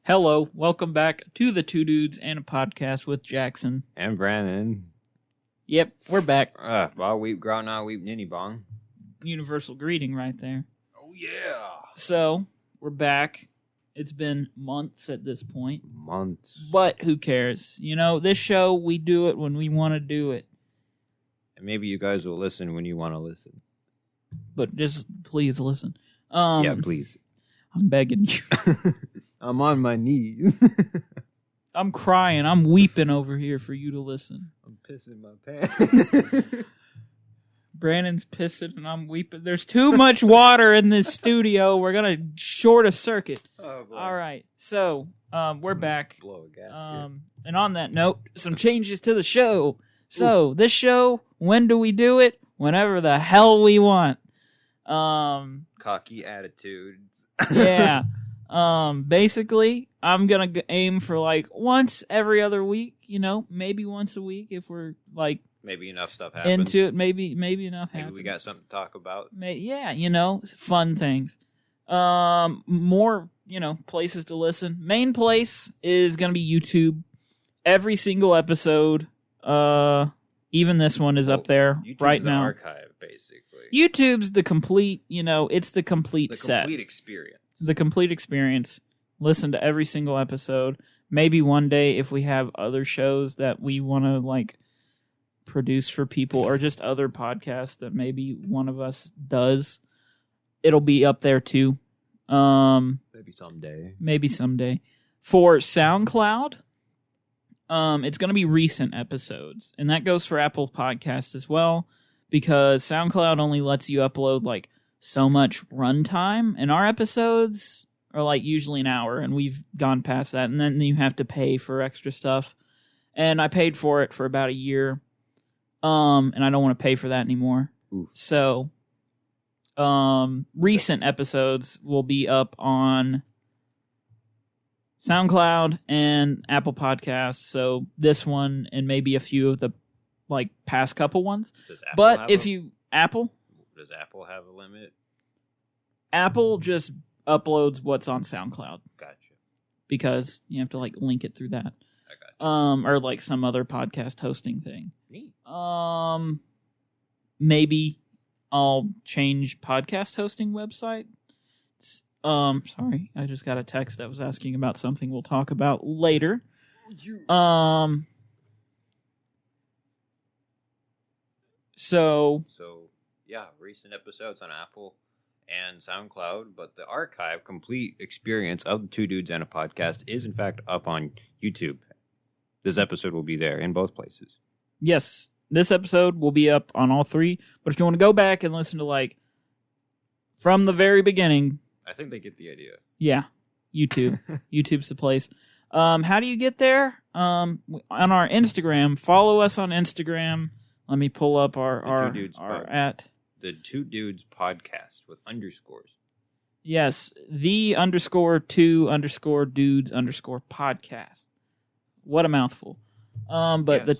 Hello, welcome back to the Two Dudes and a Podcast with Jackson. And Brannon. Yep, we're back. Ba weep, grout weep, ninny bong. Universal greeting right there. Oh, yeah. So, we're back. It's been months at this point. Months. But who cares? You know, this show, we do it when we want to do it. And maybe you guys will listen when you want to listen. But just please listen. Yeah, please. I'm begging you. I'm on my knees. I'm crying. I'm weeping over here for you to listen. I'm pissing my pants. Brannon's pissing and I'm weeping. There's too much water in this studio. We're going to short a circuit. Oh, boy. All right. So, we're back. Blow a gasket. And on that note, some changes to the show. So, this show, when do we do it? Whenever the hell we want. Cocky attitudes. Yeah. Basically, I'm going to aim for like once every other week, you know, maybe once a week if we're like maybe enough stuff happens. into it. Maybe enough Maybe happens. we got something to talk about. Yeah, you know, fun things. More, you know, places to listen. Main place is going to be YouTube. Every single episode, even this one is up there YouTube's right the now. Archive, basically. YouTube's the complete, you know, it's the complete The set. complete experience. The complete experience. Listen to every single episode. Maybe one day if we have other shows that we want to like produce for people or just other podcasts that maybe one of us does, it'll be up there too. Maybe someday. Maybe someday. For SoundCloud, it's going to be recent episodes, and that goes for Apple Podcasts as well, because SoundCloud only lets you upload like so much runtime, and our episodes are like usually an hour, and we've gone past that, and then you have to pay for extra stuff. And I paid for it for about a year, and I don't want to pay for that anymore. Oof. So, recent episodes will be up on SoundCloud and Apple Podcasts. So this one and maybe a few of the like past couple ones. Does Apple But have if a- you Apple Does Apple have a limit? Apple just uploads what's on SoundCloud Gotcha. because you have to like link it through that. I got you. Or like some other podcast hosting thing. Neat. Maybe I'll change podcast hosting website. Sorry, I just got a text that was asking about something we'll talk about later. So yeah, recent episodes on Apple and SoundCloud, but the archive complete experience of the Two Dudes and a Podcast is in fact up on YouTube. This episode will be there in both places. yes, this episode will be up on all three. But if you want to go back and listen to like from the very beginning, I think they get the idea. yeah, YouTube. YouTube's the place. How do you get there? On our Instagram. Follow us on Instagram. Let me pull up our at the Two Dudes Podcast with underscores. yes, the _2_dudes_podcast. What a mouthful. But Yes. the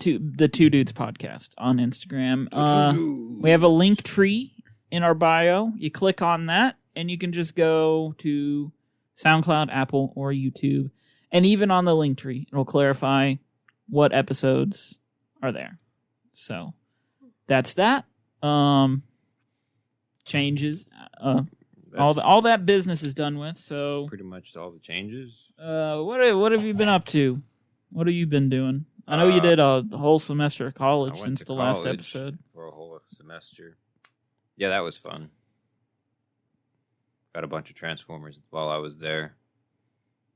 two dudes podcast on Instagram. We have a link tree in our bio. You click on that, and you can just go to SoundCloud, Apple, or YouTube. And even on the link tree, it'll clarify what episodes are there. So that's that. Changes. All that business is done with. So pretty much all the changes. what have you been up to? What have you been doing? I know you did a whole semester of college since the last episode. For a whole semester. Yeah, that was fun. Got a bunch of Transformers while I was there.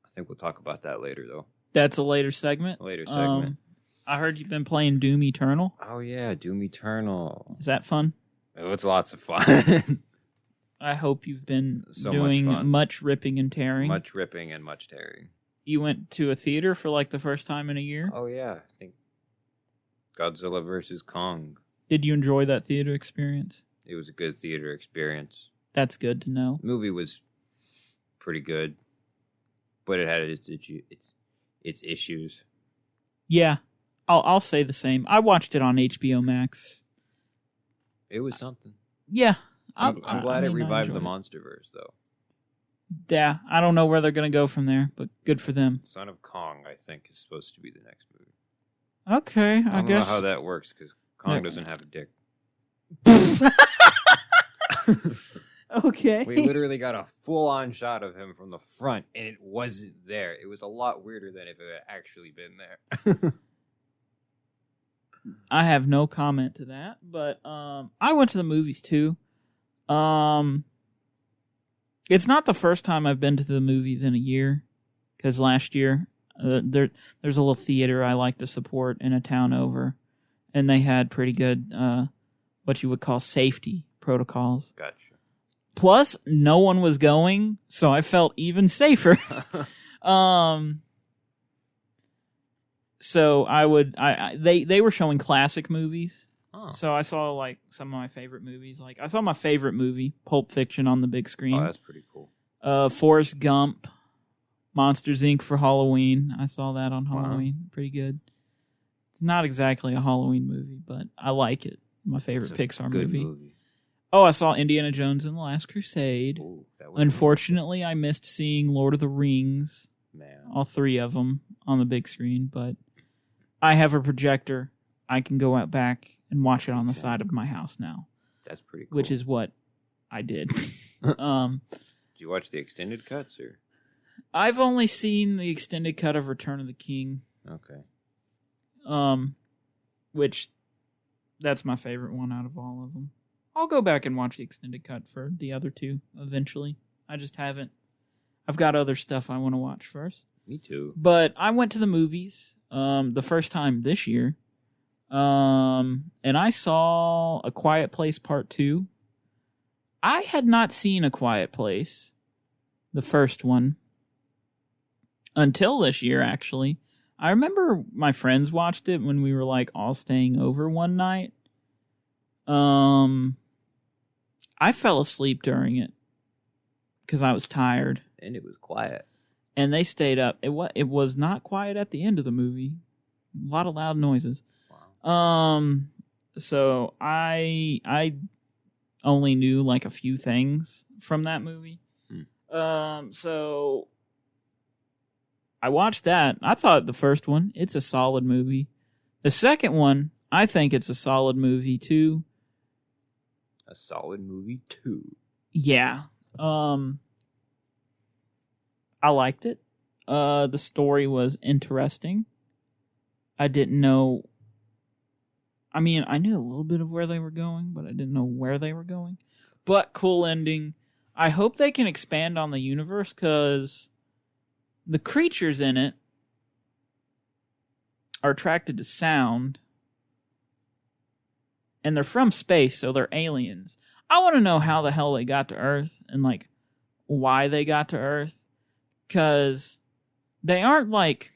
I think we'll talk about that later, though. That's a later segment. I heard you've been playing Doom Eternal. Oh, yeah, Doom Eternal. Is that fun? Oh, it's lots of fun. I hope you've been So doing much fun. much ripping and tearing. Much ripping and much tearing. You went to a theater for like the first time in a year. Oh, yeah. I think Godzilla vs. Kong. Did you enjoy that theater experience? It was a good theater experience. That's good to know. The movie was pretty good, but it had its issues. Yeah, I'll say the same. I watched it on HBO Max. It was something. Yeah. I'm glad it I revived the enjoyed MonsterVerse, though. Yeah, I don't know where they're going to go from there, but good for them. Son of Kong, I think, is supposed to be the next movie. Okay, I don't guess. know how that works because Kong doesn't have a dick. Okay. We literally got a full-on shot of him from the front, and it wasn't there. It was a lot weirder than if it had actually been there. I have no comment to that, but I went to the movies too. It's not the first time I've been to the movies in a year, because last year there's a little theater I like to support in a town over, and they had pretty good what you would call safety protocols. Gotcha. Plus, no one was going, so I felt even safer. So they were showing classic movies. Oh. So I saw like some of my favorite movies. Like I saw my favorite movie, Pulp Fiction, on the big screen. Oh, that's pretty cool. Forrest Gump, Monsters Inc. for Halloween. I saw that on Halloween. Pretty good. It's not exactly a Halloween movie, but I like it. My favorite Pixar movie. Oh, I saw Indiana Jones and the Last Crusade. Ooh, Unfortunately, I missed seeing Lord of the Rings. Man. All three of them on the big screen, but I have a projector. I can go out back and watch it on the side of my house now. That's pretty cool. Which is what I did. Did you watch the extended cuts, or? I've only seen the extended cut of Return of the King. Okay. Which that's my favorite one out of all of them. I'll go back and watch the extended cut for the other two eventually. I just haven't. I've got other stuff I want to watch first. Me too. But I went to the movies the first time this year. And I saw A Quiet Place Part 2. I had not seen A Quiet Place, the first one, until this year, actually. I remember my friends watched it when we were like all staying over one night. I fell asleep during it because I was tired. And it was quiet. And they stayed up. It was not quiet at the end of the movie. A lot of loud noises. Wow. So I only knew like a few things from that movie. So I watched that. I thought the first one, it's a solid movie. The second one, I think it's a solid movie too. A solid movie too. Yeah. I liked it. The story was interesting. I didn't know. I mean, I knew a little bit of where they were going, but I didn't know where they were going. But cool ending. I hope they can expand on the universe, because the creatures in it are attracted to sound. And they're from space, so they're aliens. I want to know how the hell they got to Earth and like why they got to Earth. Because they aren't like...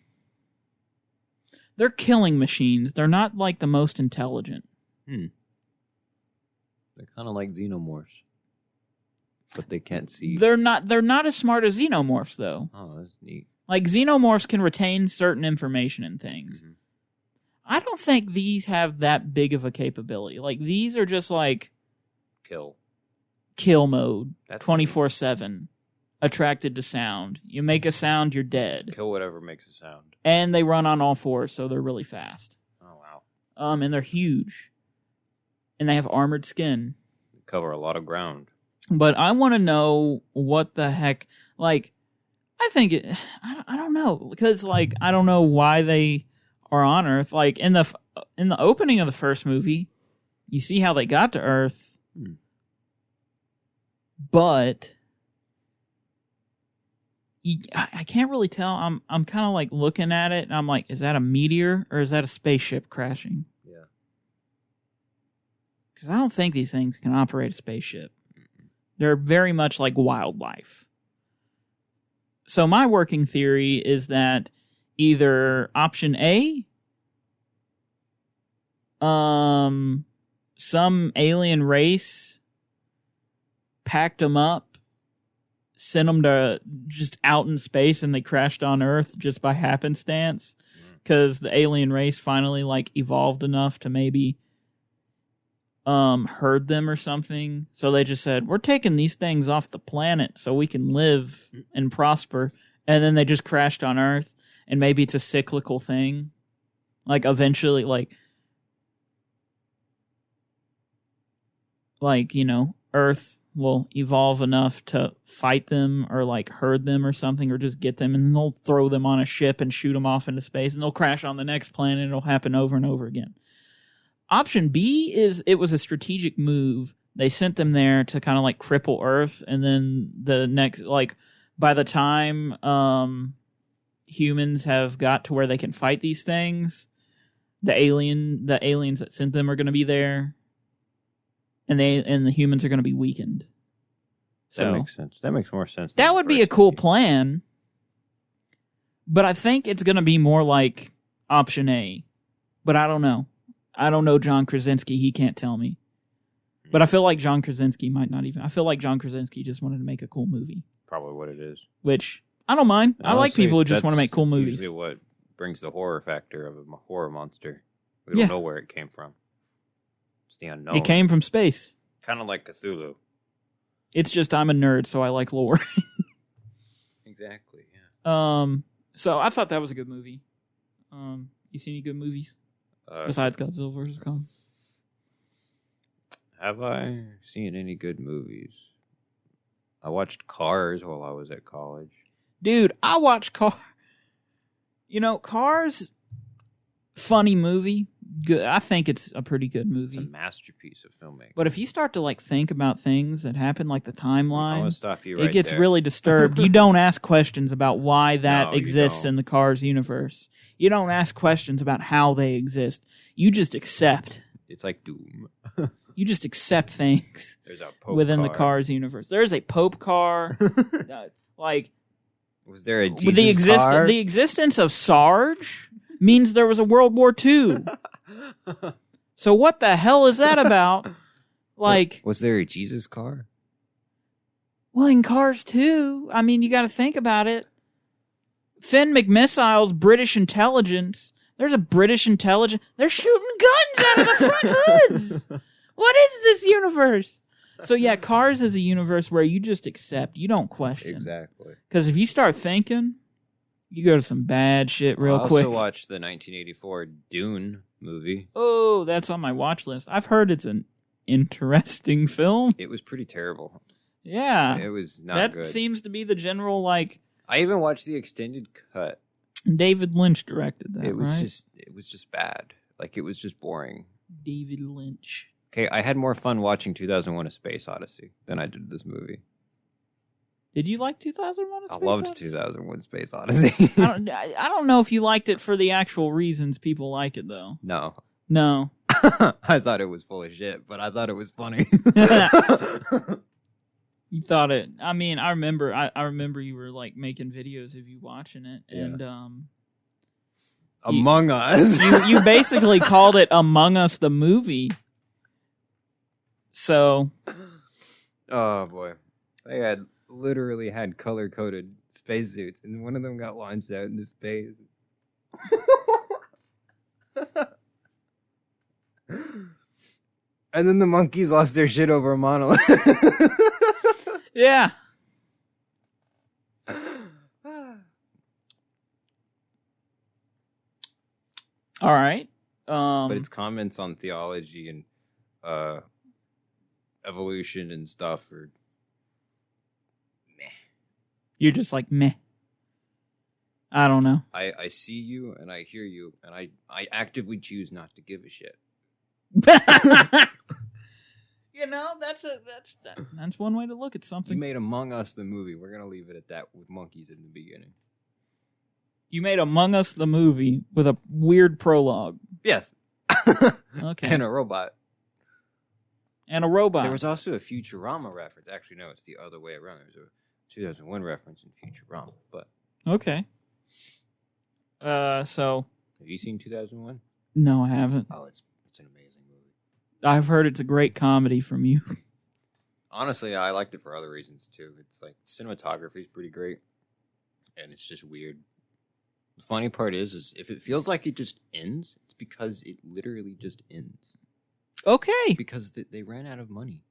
They're killing machines. They're not like the most intelligent. They're kind of like xenomorphs. But they can't see. They're not as smart as xenomorphs, though. Oh, that's neat. Like, xenomorphs can retain certain information and things. Mm-hmm. I don't think these have that big of a capability. Like, these are just like... Kill mode. 24/7. Attracted to sound. You make a sound, you're dead. Kill whatever makes a sound. And they run on all fours, so they're really fast. Oh, wow. And they're huge. And they have armored skin. They cover a lot of ground. But I want to know what the heck... Like, I think it... I don't know. Because, like, I don't know why they are on Earth. Like, in the opening of the first movie, you see how they got to Earth. But... I can't really tell. I'm kind of like looking at it, and I'm like, is that a meteor or is that a spaceship crashing? Yeah. Because I don't think these things can operate a spaceship. They're very much like wildlife. So my working theory is that either option A, some alien race packed them up, sent them to just out in space, and they crashed on Earth just by happenstance, because the alien race finally like evolved enough to maybe herd them or something. So they just said, we're taking these things off the planet so we can live and prosper. And then they just crashed on Earth. And maybe it's a cyclical thing. Like, eventually, Earth will evolve enough to fight them or, herd them or something, or just get them, and then they'll throw them on a ship and shoot them off into space, and they'll crash on the next planet, and it'll happen over and over again. Option B is it was a strategic move. They sent them there to kind of, cripple Earth, and then the next, by the time humans have got to where they can fight these things, the aliens that sent them are going to be there, and the humans are going to be weakened. So that makes sense. That makes more sense. That would be a cool plan, but I think it's going to be more like option A. But I don't know. I don't know John Krasinski. He can't tell me. But I feel like John Krasinski might not even. I feel like John Krasinski just wanted to make a cool movie. Probably what it is. Which I don't mind. Honestly, I like people who just want to make cool movies. Usually what brings the horror factor of a horror monster. We don't know where it came from. It's the unknown. It came from space. Kind of like Cthulhu. It's just I'm a nerd, so I like lore. Exactly, yeah. So I thought that was a good movie. You see any good movies? Besides Godzilla vs. Kong? Have I seen any good movies? I watched Cars while I was at college. Dude, I watched Cars. Cars, funny movie. Good. I think it's a pretty good movie. It's a masterpiece of filmmaking. But if you start to think about things that happen, like the timeline, I'm gonna stop you right it gets there. really disturbed. You don't ask questions about why that No, exists in the Cars universe. You don't ask questions about how they exist. You just accept. It's like Doom. You just accept things There's a Pope within car. the Cars universe. There's a Pope car. Was there a Jesus car? The existence of Sarge means there was a World War II. So what the hell is that about? Was there a Jesus car? Well, in Cars 2, I mean, you got to think about it. Finn McMissile's British intelligence. There's a British intelligence. They're shooting guns out of the front hoods. What is this universe? So yeah, Cars is a universe where you just accept. You don't question. Exactly. Because if you start thinking, you go to some bad shit real quick. I also watched the 1984 Dune movie. Oh, that's on my watch list. I've heard it's an interesting film. It was pretty terrible. Yeah. It was not good. That seems to be the general, I even watched the extended cut. David Lynch directed that, it was right? it was just bad. It was just boring. David Lynch. Okay, I had more fun watching 2001: A Space Odyssey than I did this movie. Did you like 2001: A Space Odyssey? I loved 2001: Space Odyssey. I don't know if you liked it for the actual reasons people like it, though. No. I thought it was full of shit, but I thought it was funny. You thought it. I mean, I remember you were making videos of you watching it, and Among Us. you basically called it Among Us the movie. So, oh boy, they literally had color coded spacesuits, and one of them got launched out into space. And then the monkeys lost their shit over a monolith. Yeah. All right. But its comments on theology and evolution and stuff are meh. You're just like, meh. I don't know. I see you and I hear you, and I actively choose not to give a shit. That's one way to look at something. You made Among Us the movie. We're gonna leave it at that with monkeys in the beginning. You made Among Us the movie with a weird prologue. Yes. Okay. And a robot. And a robot. There was also a Futurama reference. Actually, no, it's the other way around. There's a 2001 reference in Futurama, but okay. So have you seen 2001? No, I haven't. Oh, it's an amazing movie. I've heard it's a great comedy from you. Honestly, I liked it for other reasons too. It's cinematography is pretty great, and it's just weird. The funny part is if it feels like it just ends, it's because it literally just ends. Okay. Because they ran out of money.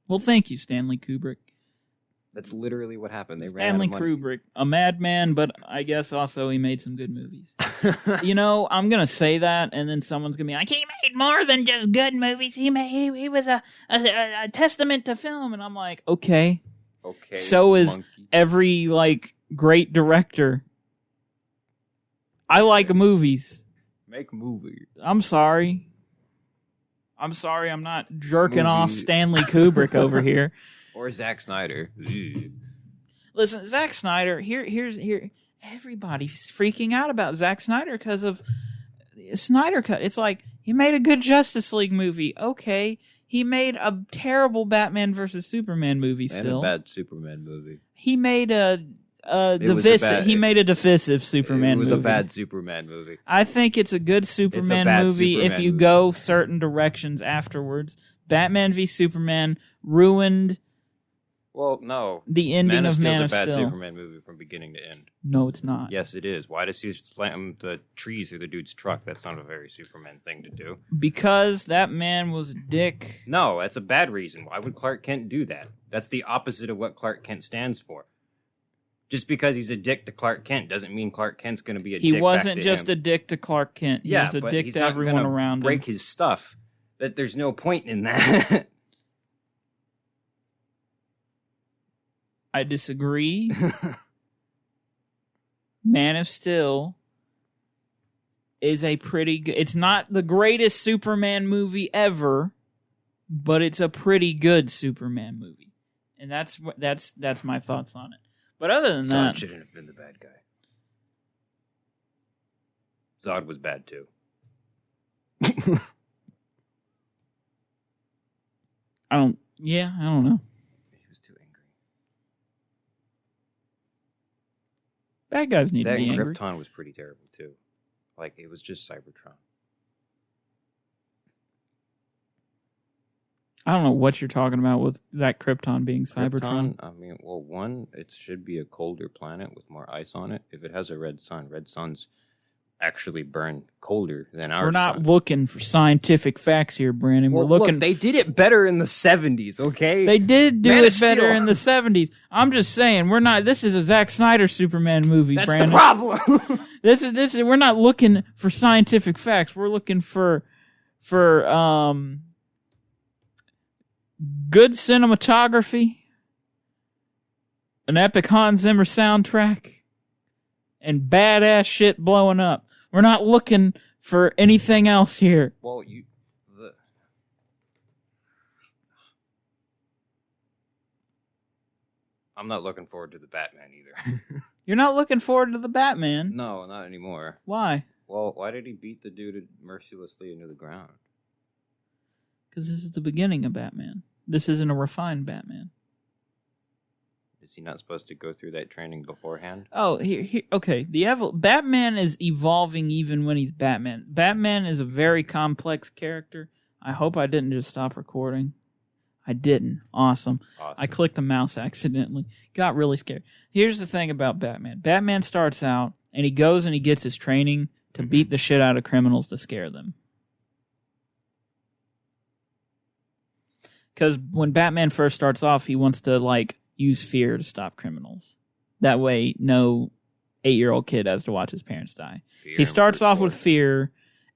Well, thank you, Stanley Kubrick. That's literally what happened. They Stanley ran out of money. Kubrick, a madman, but I guess also he made some good movies. You know, I'm gonna say that, and then someone's gonna be like, "He made more than just good movies. He was a testament to film." And I'm like, okay. Okay. So is monkey. every great director. I like movies. Make movies. I'm sorry. I'm not jerking off Stanley Kubrick over here. Or Zack Snyder. Listen, Zack Snyder. Here. Everybody's freaking out about Zack Snyder because of Snyder Cut. It's like he made a good Justice League movie. Okay, he made a terrible Batman versus Superman movie. Still, and a bad Superman movie. He made a divisive Superman movie. It was a bad Superman movie. I think it's a good Superman movie if you go certain directions afterwards. Batman v Superman ruined. Well, no. The ending of Man of Steel. It's a bad Superman movie from beginning to end. No, it's not. Yes, it is. Why does he slam the trees through the dude's truck? That's not a very Superman thing to do. Because that man was a dick. No, that's a bad reason. Why would Clark Kent do that? That's the opposite of what Clark Kent stands for. Just because he's a dick to Clark Kent doesn't mean Clark Kent's going to be a dick. He wasn't just a dick to Clark Kent. He was a dick to everyone around him. Break his stuff. That there's no point in that. I disagree. Man of Steel is a pretty good... It's not the greatest Superman movie ever, but it's a pretty good Superman movie. And that's my thoughts on it. But other than that... Zod shouldn't have been the bad guy. Zod was bad too. I don't know. Bad guys need to be angry. Krypton was pretty terrible too. Like it was just Cybertron. I don't know what you're talking about with that Krypton being Cybertron. I mean, well, one, it should be a colder planet with more ice on it. If it has a red suns actually burn colder than our sun. We're not looking for scientific facts here, Brandon. Well, We're looking. Look, they did it better in the 70s, okay? They did do it better in the 70s. I'm just saying, we're not. This is a Zack Snyder Superman movie, That's Brandon. the problem. This is. We're not looking for scientific facts. We're looking for good cinematography, an epic Hans Zimmer soundtrack, and badass shit blowing up. We're not looking for anything else here. Well, I'm not looking forward to the Batman either. You're not looking forward to the Batman? No, not anymore. Why? Well, why did he beat the dude mercilessly into the ground? Because this is the beginning of Batman. This isn't a refined Batman. Is he not supposed to go through that training beforehand? Oh, here okay. Batman is evolving even when he's Batman. Batman is a very complex character. I hope I didn't just stop recording. I didn't. Awesome. I clicked the mouse accidentally. Got really scared. Here's the thing about Batman. Batman starts out, and he goes and he gets his training to beat the shit out of criminals to scare them. Because when Batman first starts off, he wants to, use fear to stop criminals. That way, no 8-year-old kid has to watch his parents die. He starts off with fear,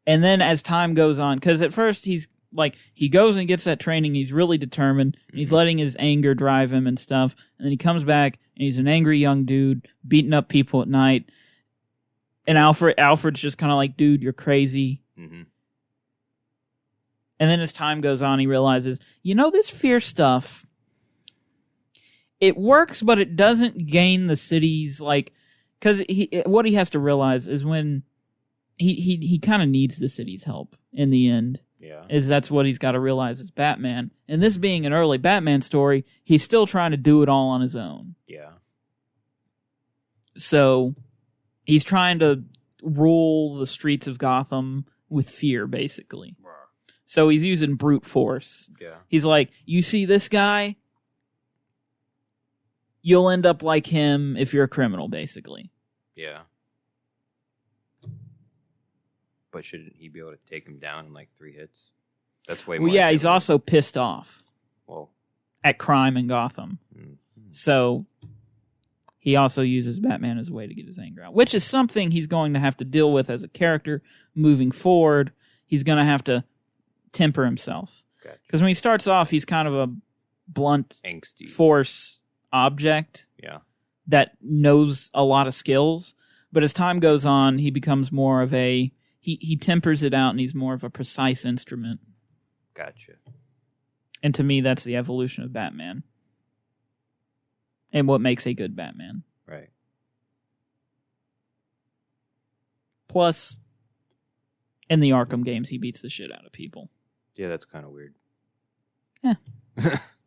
and then as time goes on, because at first he's he goes and gets that training, he's really determined, and he's letting his anger drive him and stuff, and then he comes back, and he's an angry young dude, beating up people at night, and Alfred's just kind of like, dude, you're crazy. Mm-hmm. And then as time goes on, he realizes, this fear stuff, it works, but it doesn't gain the city's, because what he has to realize is when he kind of needs the city's help in the end. Yeah. That's what he's got to realize as Batman. And this being an early Batman story, he's still trying to do it all on his own. Yeah. So he's trying to rule the streets of Gotham with fear, basically. So he's using brute force. Yeah. He's like, you see this guy? You'll end up like him if you're a criminal, basically. Yeah. But shouldn't he be able to take him down in like 3 hits? That's way Well, more. yeah, he's intimidating. also pissed off Well, at crime in Gotham. So he also uses Batman as a way to get his anger out, which is something he's going to have to deal with as a character moving forward. He's going to have to temper himself. Because when he starts off, he's kind of a blunt angsty force object that knows a lot of skills. But as time goes on, he becomes more of a... He tempers it out, and he's more of a precise instrument. Gotcha. And to me, that's the evolution of Batman. And what makes a good Batman. Right. Plus, in the Arkham games, he beats the shit out of people. Yeah, that's kind of weird. Yeah.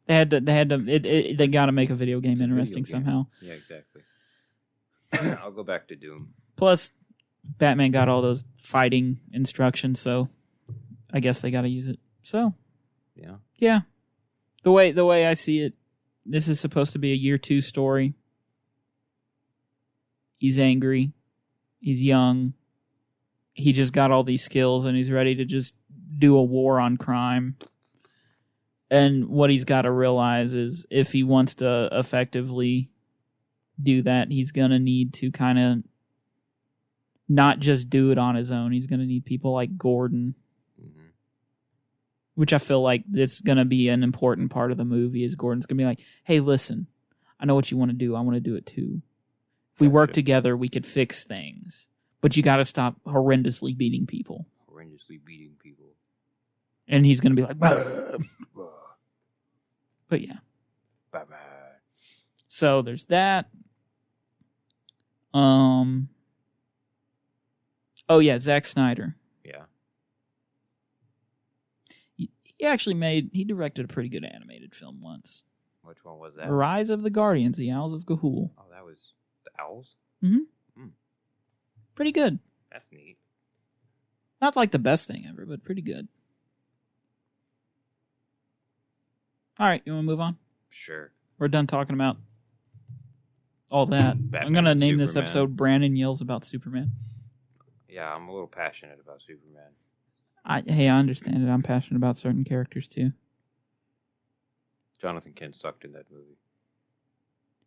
They got to make a video game interesting somehow. Yeah, exactly. I'll go back to Doom. Plus, Batman got all those fighting instructions, so I guess they got to use it. So, yeah. The way I see it, this is supposed to be a year 2 story. He's angry. He's young. He just got all these skills, and he's ready to just do a war on crime. And what he's got to realize is if he wants to effectively do that, he's going to need to kind of not just do it on his own. He's going to need people like Gordon, which I feel like it's going to be an important part of the movie, is Gordon's going to be like, hey, listen, I know what you want to do. I want to do it too. If we work together, we could fix things. But you got to stop horrendously beating people. And he's going to be like, bah. But yeah. Bye-bye. So there's that. Oh yeah, Zack Snyder. Yeah. He directed a pretty good animated film once. Which one was that? Rise of the Guardians, the Owls of Ga'Hoole. Oh, that was the Owls? Pretty good. That's neat. Not like the best thing ever, but pretty good. All right, you want to move on? Sure. We're done talking about all that. Batman I'm going to name Superman. this episode Brannon Yells About Superman. Yeah, I'm a little passionate about Superman. I understand it. I'm passionate about certain characters, too. Jonathan Kent sucked in that movie.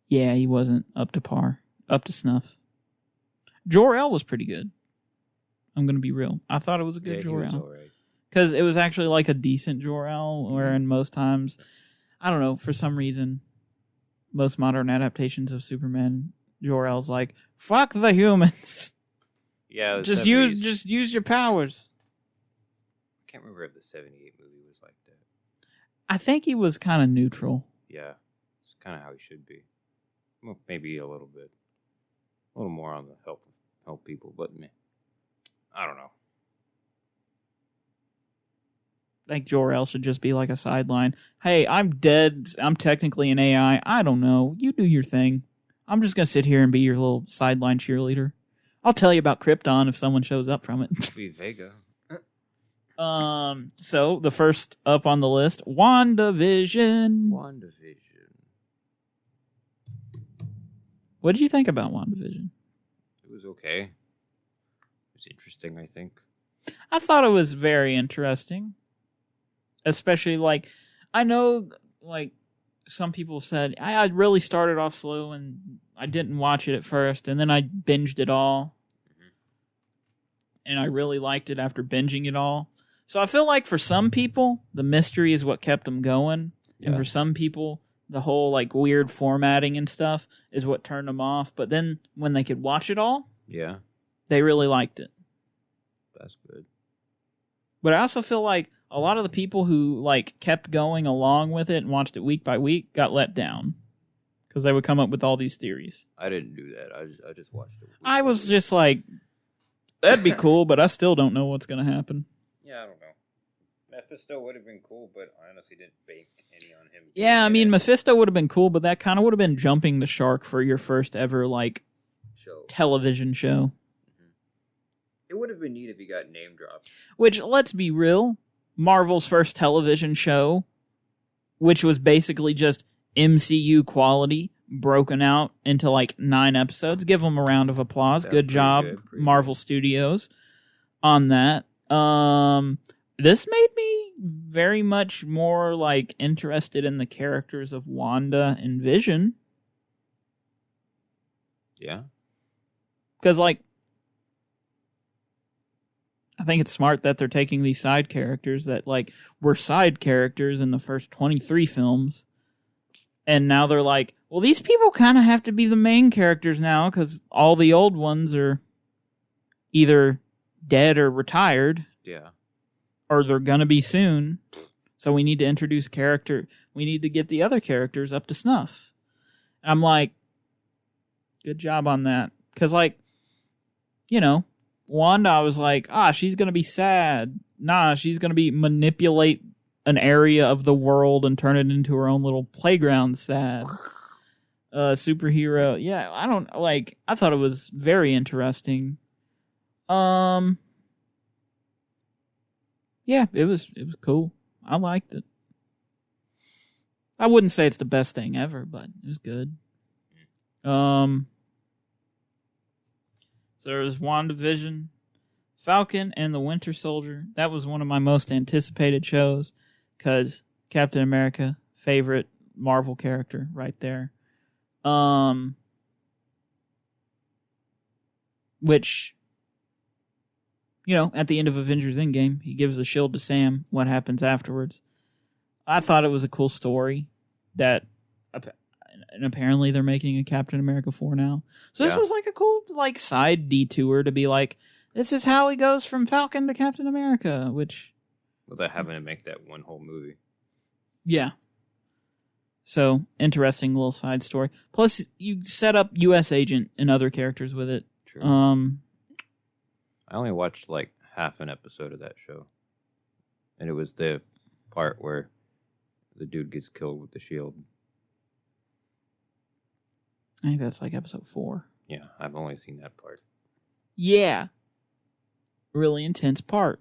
Yeah, he wasn't up to snuff. Jor-El was pretty good. I'm going to be real. I thought it was a good Jor-El. Because it was actually like a decent Jor-El, wherein most times, I don't know, for some reason, most modern adaptations of Superman, Jor-El's like, fuck the humans. Yeah, just use your powers. I can't remember if the 78 movie was like that. I think he was kind of neutral. Yeah, it's kind of how he should be. Well, maybe a little bit. A little more on the help people, but meh. I don't know. I think Jor-El should just be like a sideline. Hey, I'm dead. I'm technically an AI. I don't know. You do your thing. I'm just going to sit here and be your little sideline cheerleader. I'll tell you about Krypton if someone shows up from it. Be Vega. So, the first up on the list, WandaVision. What did you think about WandaVision? It was okay. It was interesting, I think. I thought it was very interesting. Especially, like, I know, like, some people said, I really started off slow and I didn't watch it at first, and then I binged it all. And I really liked it after binging it all. So I feel like for some people, the mystery is what kept them going. Yeah. And for some people, the whole, like, weird formatting and stuff is what turned them off. But then when they could watch it all, they really liked it. That's good. But I also feel like a lot of the people who, like, kept going along with it and watched it week by week got let down. Because they would come up with all these theories. I didn't do that. I just watched it. I was just like, that'd be cool, but I still don't know what's going to happen. Yeah, I don't know. Mephisto would have been cool, but I honestly didn't bake any on him. Yeah, I mean, Mephisto would have been cool, but that kind of would have been jumping the shark for your first ever, like, television show. It would have been neat if he got name dropped. Which, let's be real, Marvel's first television show, which was basically just MCU quality, broken out into like 9 episodes. Give them a round of applause. Good job, Marvel Studios. on that. This made me very much more like interested in the characters of Wanda and Vision. Yeah. Because, like, I think it's smart that they're taking these side characters that, like, were side characters in the first 23 films. And now they're like, well, these people kind of have to be the main characters now because all the old ones are either dead or retired. Yeah. Or they're going to be soon. So we need to introduce we need to get the other characters up to snuff. And I'm like, good job on that. Because, like, you know, Wanda, I was like, she's going to be sad. Nah, she's going to be manipulate an area of the world and turn it into her own little playground sad. Superhero. Yeah, I thought it was very interesting. Yeah, it was cool. I liked it. I wouldn't say it's the best thing ever, but it was good. So there's WandaVision, Falcon, and the Winter Soldier. That was one of my most anticipated shows because Captain America, favorite Marvel character right there. Which, you know, at the end of Avengers Endgame, he gives the shield to Sam. What happens afterwards? I thought it was a cool story that, and apparently they're making a Captain America 4 now. So this was like a cool like side detour to be like, this is how he goes from Falcon to Captain America, which... Without having to make that one whole movie. Yeah. So, interesting little side story. Plus, you set up U.S. Agent and other characters with it. True. I only watched like half an episode of that show. And it was the part where the dude gets killed with the shield. I think that's like episode 4. Yeah, I've only seen that part. Yeah. Really intense part.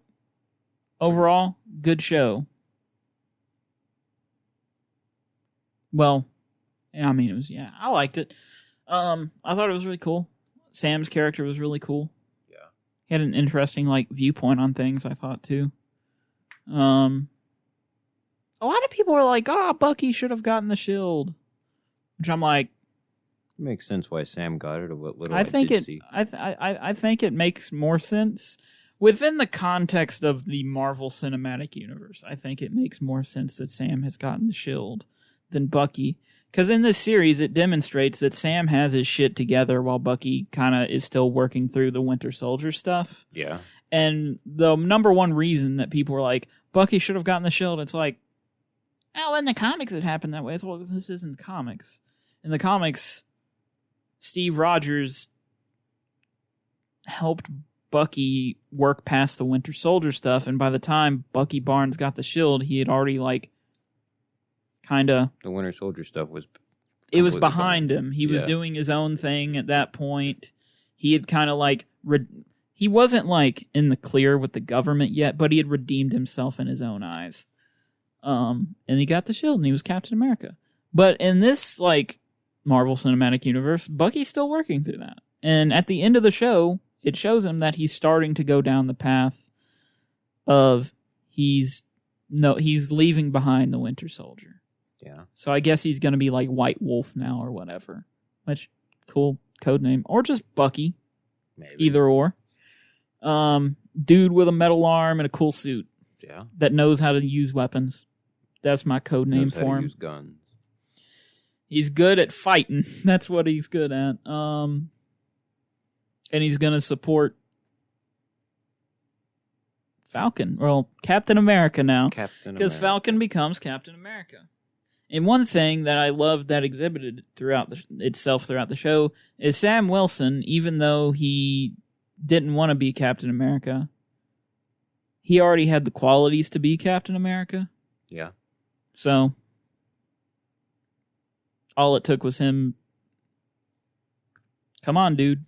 Overall, good show. Well, I mean, it was, I liked it. I thought it was really cool. Sam's character was really cool. Yeah. He had an interesting, like, viewpoint on things, I thought, too. A lot of people were like, Bucky should have gotten the shield. Which I'm like... It makes sense why Sam got it, or what little I think did see. I think it makes more sense within the context of the Marvel Cinematic Universe. I think it makes more sense that Sam has gotten the shield than Bucky. Because in this series, it demonstrates that Sam has his shit together while Bucky kind of is still working through the Winter Soldier stuff. Yeah. And the number one reason that people were like, Bucky should have gotten the shield, it's like, oh, in the comics it happened that way. Well, this isn't comics. In the comics, Steve Rogers helped Bucky work past the Winter Soldier stuff, and by the time Bucky Barnes got the shield, he had already, like, kind of... The Winter Soldier stuff was... It was behind him. He was doing his own thing at that point. He had kind of, like... He wasn't, like, in the clear with the government yet, but he had redeemed himself in his own eyes. And he got the shield, and he was Captain America. But in this, like, Marvel Cinematic Universe, Bucky's still working through that. And at the end of the show, it shows him that he's starting to go down the path of he's leaving behind the Winter Soldier. Yeah. So I guess he's going to be like White Wolf now or whatever. Which, cool code name. Or just Bucky. Maybe. Either or. Dude with a metal arm and a cool suit. Yeah. That knows how to use weapons. That's my code name for him. Use guns. He's good at fighting. That's what he's good at. And he's going to support Falcon. Well, Captain America now. Because Falcon becomes Captain America. And one thing that I loved that exhibited throughout itself throughout the show is Sam Wilson, even though he didn't want to be Captain America, he already had the qualities to be Captain America. Yeah. So, all it took was him. Come on, dude.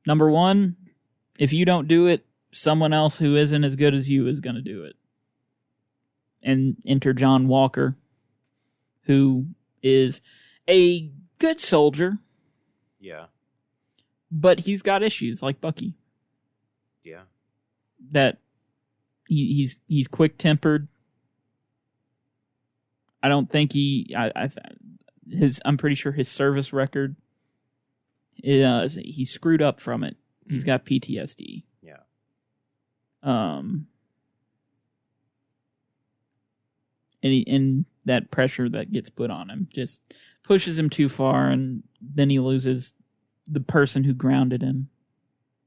Number one, if you don't do it, someone else who isn't as good as you is going to do it. And enter John Walker, who is a good soldier. Yeah. But he's got issues like Bucky. Yeah. that he's quick tempered. I don't think I'm pretty sure his service record is he screwed up from it. He's got PTSD. Yeah. And that pressure that gets put on him just pushes him too far, and then he loses the person who grounded him.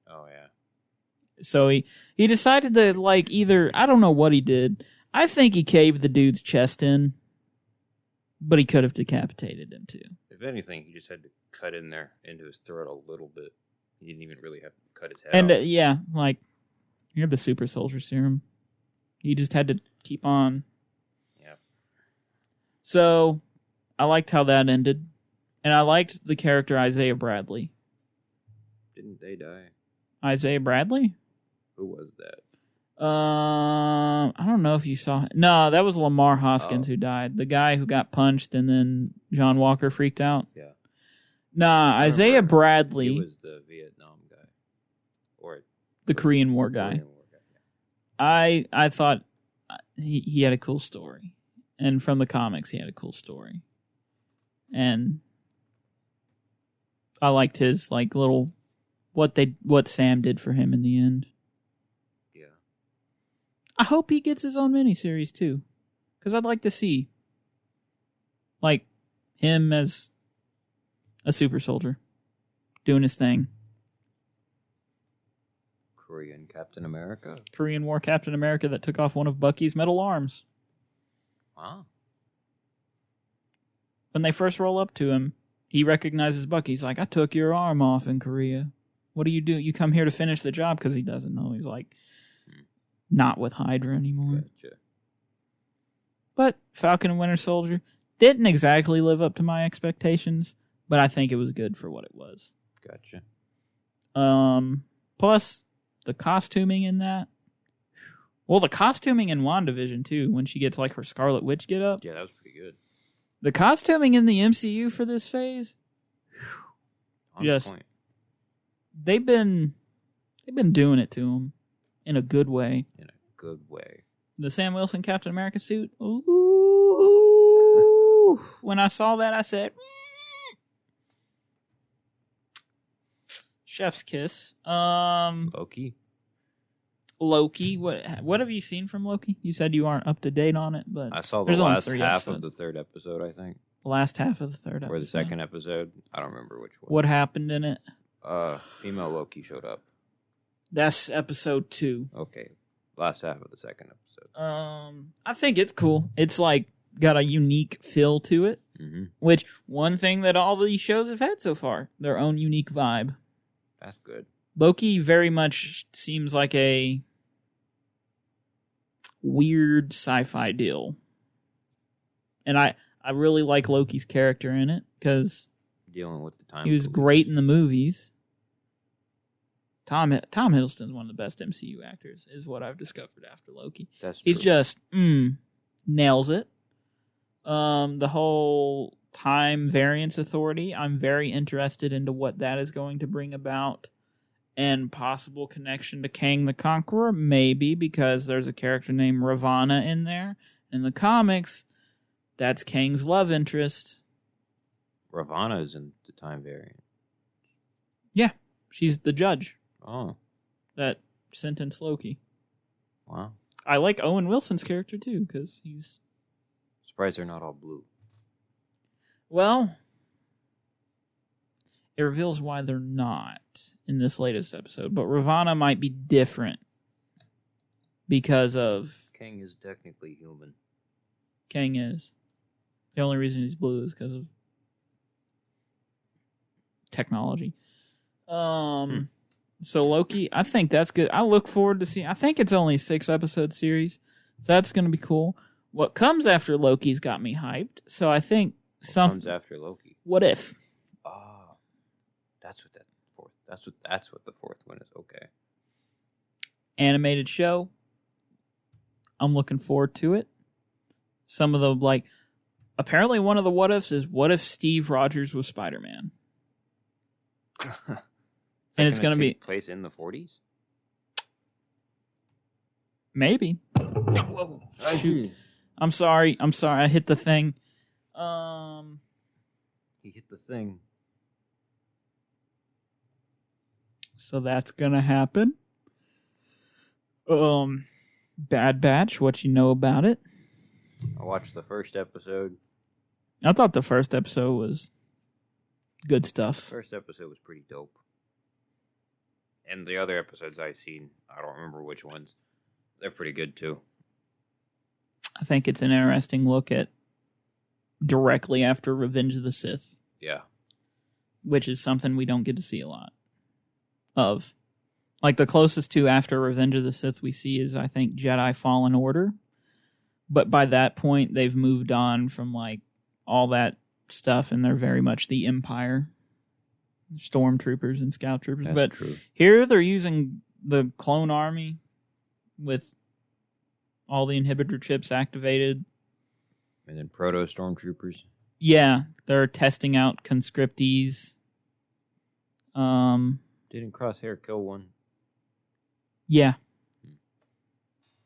Oh yeah. So he decided to either, I don't know what he did. I think he caved the dude's chest in, but he could have decapitated him too. If anything, he just had to cut in there into his throat a little bit. He didn't even really have to cut his head and off. You're the super soldier serum. He just had to keep on. Yep. So I liked how that ended, and I liked the character Isaiah Bradley. Didn't they die? Isaiah Bradley? Who was that? I don't know if you saw it. No, that was Lamar Hoskins who died. The guy who got punched and then John Walker freaked out. Yeah. Nah, Isaiah Bradley. He was the Vietnam guy. Or the Korean War guy. Korean War guy, yeah. I thought he had a cool story. And from the comics, he had a cool story. And I liked his little what Sam did for him in the end. I hope he gets his own miniseries too, because I'd like to see him as a super soldier doing his thing. Korean Captain America? Korean War Captain America that took off one of Bucky's metal arms. Wow. When they first roll up to him, he recognizes Bucky. He's like, I took your arm off in Korea. What do? You come here to finish the job? Because he doesn't know. He's like, not with Hydra anymore. Gotcha. But Falcon and Winter Soldier didn't exactly live up to my expectations, but I think it was good for what it was. Gotcha. Plus, the costuming in that. Well, the costuming in WandaVision, too, when she gets her Scarlet Witch get up. Yeah, that was pretty good. The costuming in the MCU for this phase, Point. They've been doing it to them. In a good way. In a good way. The Sam Wilson Captain America suit. Ooh. When I saw that, I said, chef's kiss. Loki. What have you seen from Loki? You said you aren't up to date on it, but I saw the last half of the third episode, I think. The last half of the third episode. Or the second episode. I don't remember which one. What happened in it? Female Loki showed up. That's episode 2. Okay. Last half of the second episode. I think it's cool. It's got a unique feel to it. Mm-hmm. Which, one thing that all these shows have had so far, their own unique vibe. That's good. Loki very much seems like a weird sci-fi deal. And I really like Loki's character in it, because dealing with the time. He was great in the movies. Tom Hiddleston's one of the best MCU actors, is what I've discovered after Loki. That's true. He's just nails it. The whole time variance authority, I'm very interested into what that is going to bring about, and possible connection to Kang the Conqueror, maybe, because there's a character named Ravonna in there. In the comics, that's Kang's love interest. Ravonna is in the time variant. Yeah, she's the judge. Oh. That sentenced Loki. Wow. I like Owen Wilson's character, too, because he's... Surprised they're not all blue. Well, it reveals why they're not in this latest episode, but Ravonna might be different because of... Kang is technically human. Kang is. The only reason he's blue is because of technology. So Loki, I think that's good. I look forward to seeing... I think it's only a 6-episode series. So that's going to be cool. What comes after Loki's got me hyped. So I think What comes after Loki? What If? Oh, that's what That's what the fourth one is. Okay. Animated show. I'm looking forward to it. Some of the apparently one of the what ifs is, what if Steve Rogers was Spider-Man? And it's going to be place in the 40s. Maybe. Whoa. Shoot. I'm sorry. I hit the thing. He hit the thing. So that's gonna happen. Bad Batch, what you know about it? I watched the first episode. I thought the first episode was good stuff. First episode was pretty dope. And the other episodes I've seen, I don't remember which ones. They're pretty good too. I think it's an interesting look at directly after Revenge of the Sith. Yeah. Which is something we don't get to see a lot of. Like, the closest to after Revenge of the Sith we see is, I think, Jedi Fallen Order. But by that point, they've moved on from, like, all that stuff, and they're very much the Empire. Stormtroopers and Scout Troopers. That's but true. Here they're using the clone army with all the inhibitor chips activated. And then proto-stormtroopers. Yeah, they're testing out conscriptees. Didn't Crosshair kill one? Yeah.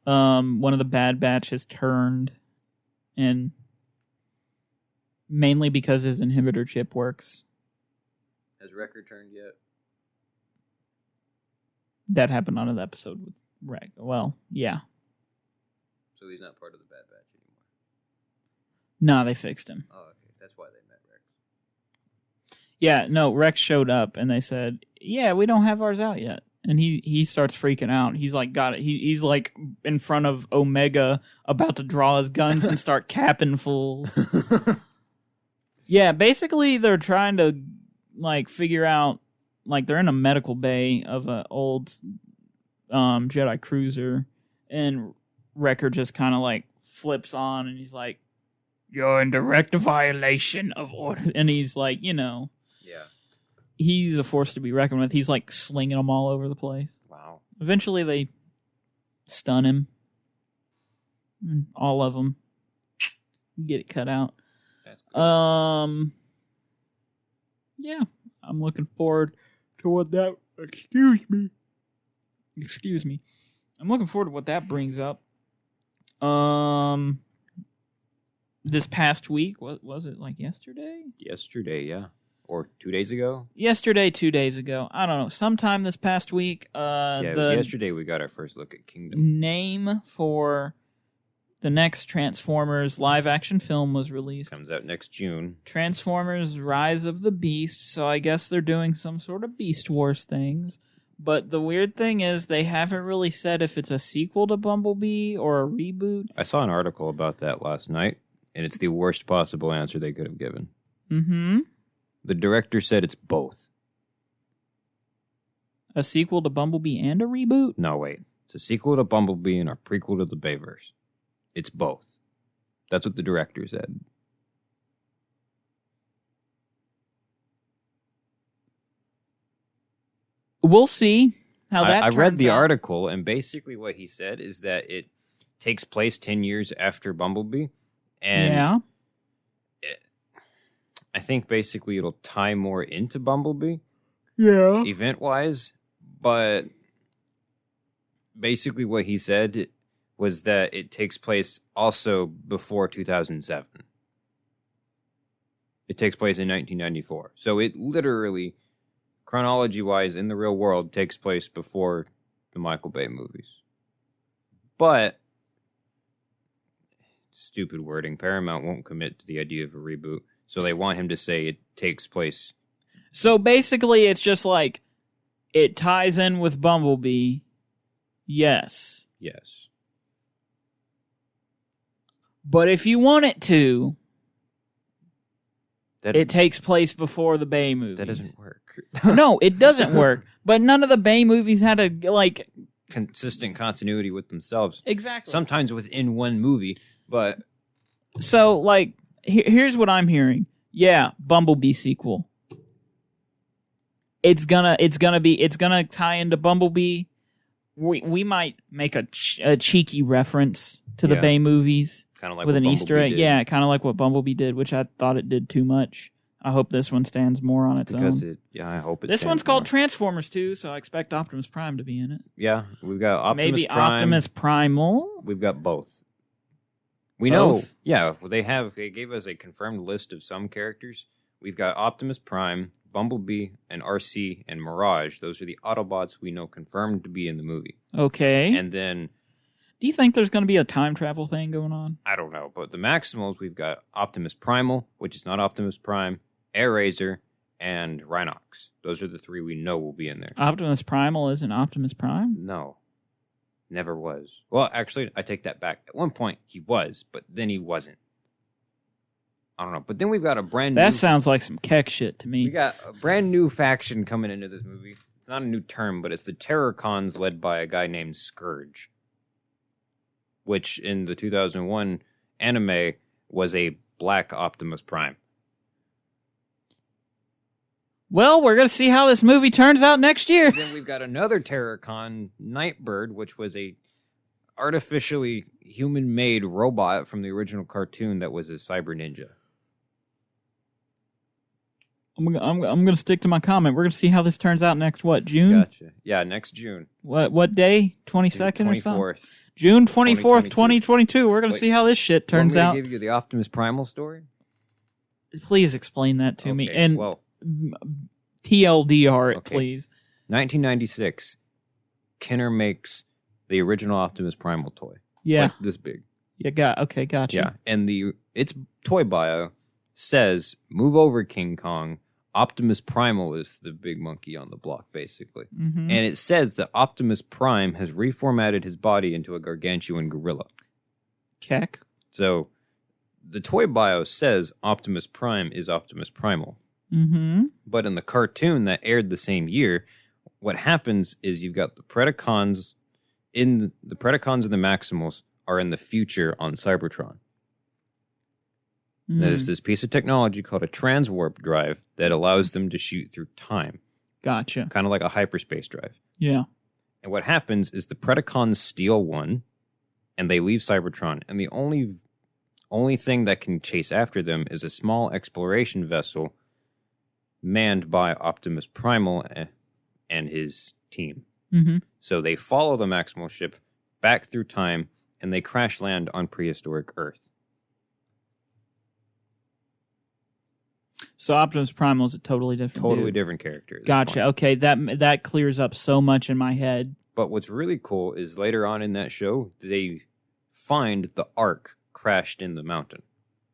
One of the Bad Batch has turned, and mainly because his inhibitor chip works. Has Wrecker turned yet? That happened on an episode with Wreck. Well, yeah. So he's not part of the Bad Batch anymore? No, they fixed him. Oh, okay. That's why they met Rex. Yeah, no, Rex showed up, and they said, yeah, we don't have ours out yet. And he starts freaking out. He's like, got it. He's like in front of Omega, about to draw his guns and start capping fools. Yeah, basically they're trying to like figure out, like they're in a medical bay of an old Jedi cruiser, and Wrecker just kind of like flips on, and he's like, "You're in direct violation of order," and he's like, Yeah. He's a force to be reckoned with. He's like slinging them all over the place. Wow. Eventually, they stun him. And all of them get it cut out. That's cool. Yeah, I'm looking forward to what that. Excuse me. I'm looking forward to what that brings up. This past week, what was it, like yesterday? Yesterday, yeah. Or 2 days ago? Yesterday, 2 days ago. I don't know. Sometime this past week. It was yesterday we got our first look at Kingdom. Name for the next Transformers live-action film was released. Comes out next June. Transformers Rise of the Beast, so I guess they're doing some sort of Beast Wars things. But the weird thing is they haven't really said if it's a sequel to Bumblebee or a reboot. I saw an article about that last night, and it's the worst possible answer they could have given. Mm-hmm. The director said it's both. A sequel to Bumblebee and a reboot? No, wait. It's a sequel to Bumblebee and a prequel to the Bayverse. It's both. That's what the director said. We'll see how that I read the turns out. article, and basically what he said is that it takes place 10 years after Bumblebee. And yeah. I think basically it'll tie more into Bumblebee. Yeah. Event-wise. But basically what he said was that it takes place also before 2007. It takes place in 1994. So it literally, chronology-wise, in the real world, takes place before the Michael Bay movies. But, stupid wording, Paramount won't commit to the idea of a reboot. So they want him to say it takes place. So basically it's just like, it ties in with Bumblebee. Yes. Yes. But if you want it to, it takes place before the Bay movies. That doesn't work. No, it doesn't work. But none of the Bay movies had a, like... consistent continuity with themselves. Exactly. Sometimes within one movie, but... So, like, here's what I'm hearing. Yeah, Bumblebee sequel. It's gonna tie into Bumblebee. We might make a cheeky reference to the Bay movies. Kind of like with what an Bumblebee Easter egg. did. Yeah, kind of like what Bumblebee did, which I thought it did too much. I hope this one stands more on its own. I hope it. This one's stands called more. Transformers 2, so I expect Optimus Prime to be in it. Yeah, we've got Optimus Maybe Prime. Optimus Primal. We've got both. We Both? know. Yeah, they gave us a confirmed list of some characters. We've got Optimus Prime, Bumblebee, and RC, and Mirage. Those are the Autobots we know confirmed to be in the movie. Okay. And then, do you think there's going to be a time travel thing going on? I don't know, but the Maximals, we've got Optimus Primal, which is not Optimus Prime, Air Razor, and Rhinox. Those are the three we know will be in there. Optimus Primal isn't Optimus Prime? No. Never was. Well, actually, I take that back. At one point, he was, but then he wasn't. I don't know. But then we've got a brand new... That sounds like some Keck shit to me. We got a brand new faction coming into this movie. It's not a new term, but it's the Terrorcons led by a guy named Scourge. Which, in the 2001 anime, was a black Optimus Prime. Well, we're going to see how this movie turns out next year. And then we've got another Terrorcon, Nightbird, which was a artificially human-made robot from the original cartoon that was a cyber ninja. I'm going to stick to my comment. We're going to see how this turns out next, June? Gotcha. Yeah, next June. What day? 22nd or something? 24th. June 24th, 2022. We're going to see how this shit turns out. Want me to give you the Optimus Primal story? Please explain that to me. Okay, And well, TLDR it, Okay. please. 1996, Kenner makes the original Optimus Primal toy. Yeah. It's like this big. Yeah, gotcha. Yeah, and its toy bio says, "Move over, King Kong. Optimus Primal is the big monkey on the block, basically." Mm-hmm. And it says that Optimus Prime has reformatted his body into a gargantuan gorilla. Keck. So the toy bio says Optimus Prime is Optimus Primal. Mm-hmm. But in the cartoon that aired the same year, what happens is you've got the Predacons and the Maximals are in the future on Cybertron. There's this piece of technology called a transwarp drive that allows them to shoot through time. Gotcha. Kind of like a hyperspace drive. Yeah. And what happens is the Predacons steal one, and they leave Cybertron. And the only thing that can chase after them is a small exploration vessel manned by Optimus Primal and his team. Mm-hmm. So they follow the Maximal ship back through time, and they crash land on prehistoric Earth. So Optimus Primal is a totally different dude. Different character. at this Gotcha. point. Okay, that clears up so much in my head. But what's really cool is later on in that show, they find the Ark crashed in the mountain,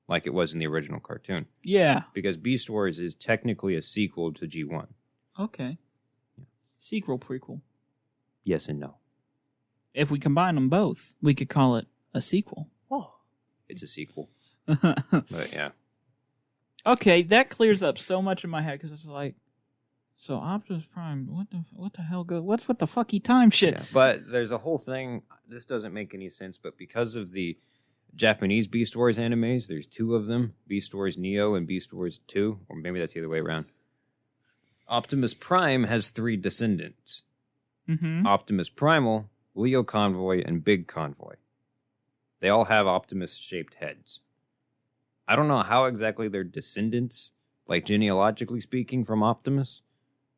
like it was in the original cartoon. Yeah. Because Beast Wars is technically a sequel to G1. Okay. Sequel, prequel. Yes and no. If we combine them both, we could call it a sequel. Oh. It's a sequel. But yeah. Okay, that clears up so much in my head because it's like, so Optimus Prime, what the hell what's with the fucky time shit? Yeah, but there's a whole thing. This doesn't make any sense, but because of the Japanese Beast Wars animes, there's two of them: Beast Wars Neo and Beast Wars 2, or maybe that's the other way around. Optimus Prime has three descendants: Optimus Primal, Leo Convoy, and Big Convoy. They all have Optimus-shaped heads. I don't know how exactly they're descendants, like genealogically speaking, from Optimus.